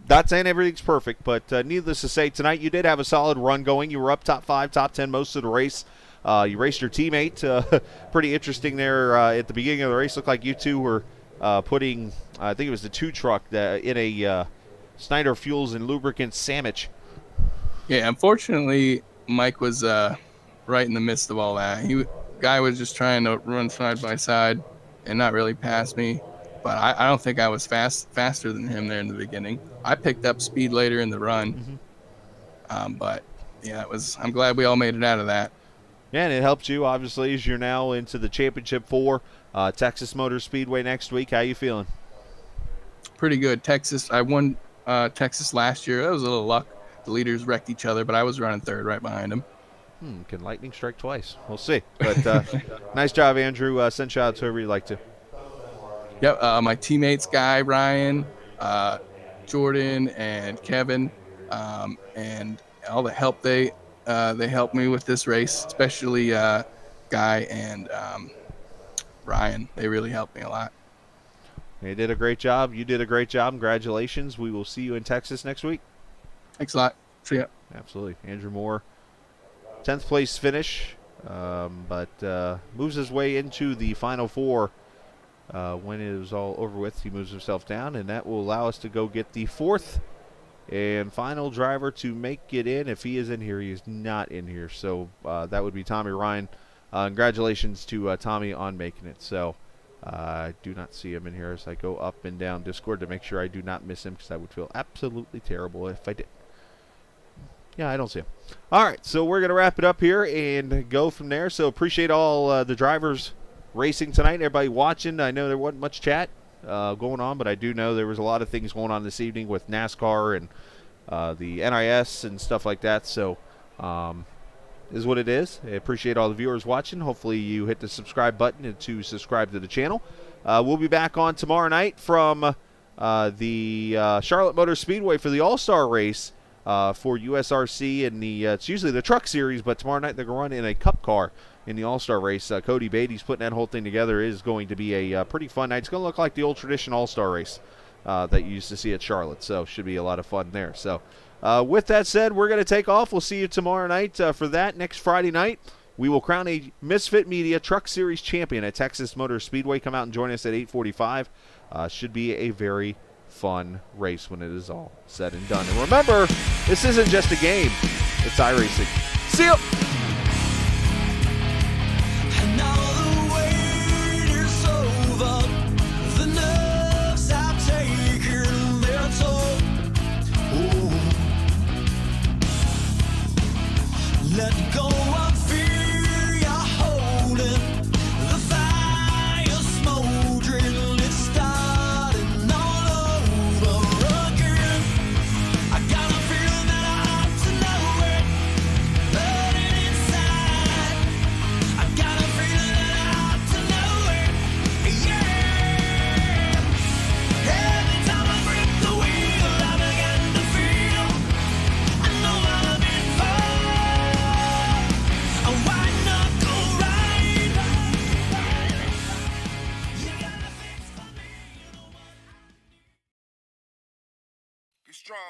not saying everything's perfect, but needless to say, tonight you did have a solid run going. You were up top 5, top 10 most of the race. You raced your teammate. Pretty interesting there at the beginning of the race. Looked like you two were putting, I think it was the 2 truck in a Snyder Fuels and Lubricants sandwich. Yeah, unfortunately, Mike was right in the midst of all that. Guy was just trying to run side by side and not really pass me. But I don't think I was faster than him there in the beginning. I picked up speed later in the run. Mm-hmm. But yeah, I'm glad we all made it out of that. Yeah, and it helped you, obviously, as you're now into the championship for Texas Motor Speedway next week. How you feeling? Pretty good. Texas, I won Texas last year. That was a little luck. The leaders wrecked each other, but I was running third right behind them. Can lightning strike twice? We'll see. But nice job, Andrew. Send shout out to whoever you'd like to. Yep, my teammates, Guy, Ryan, Jordan, and Kevin, and all the help they helped me with this race, especially Guy and Ryan. They really helped me a lot. They did a great job. You did a great job. Congratulations. We will see you in Texas next week. Thanks a lot. See ya. Absolutely. Andrew Moore, 10th place finish, but moves his way into the Final Four. When it is all over with, he moves himself down, and that will allow us to go get the 4th and final driver to make it in. If he is in here, he is not in here. So that would be Tommy Ryan. Congratulations to Tommy on making it. So I do not see him in here as I go up and down Discord to make sure I do not miss him, because I would feel absolutely terrible if I did. Yeah, I don't see him. All right, so we're going to wrap it up here and go from there. So appreciate all the drivers racing tonight, everybody watching. I know there wasn't much chat going on, but I do know there was a lot of things going on this evening with NASCAR and the NIS and stuff like that. So is what it is. I appreciate all the viewers watching. Hopefully you hit the subscribe button to subscribe to the channel. We'll be back on tomorrow night from the Charlotte Motor Speedway for the All-Star race for USRC, and it's usually the truck series, but tomorrow night they're going to run in a cup car in the All-Star race. Cody Beatty's putting that whole thing together. It is going to be a pretty fun night. It's going to look like the old tradition All-Star race that you used to see at Charlotte, so should be a lot of fun there. So with that said, we're going to take off. We'll see you tomorrow night for that. Next Friday night, we will crown a Misfit Media Truck Series champion at Texas Motor Speedway. Come out and join us at 8:45. Should be a very fun race when it is all said and done. And remember, this isn't just a game. It's iRacing. See you! And now the wait is over. The nerves have taken their toll. Ooh. Let go of fear you're holding. The fire smoldering. It's starting all over again. I got a feeling that I ought to know it. Burning inside. I got a feeling that I ought to know it. Yeah. Every time I grip the wheel, I begin to feel I know what I'm in for. A white knuckle ride. You gotta fix for me. You know what? Be strong.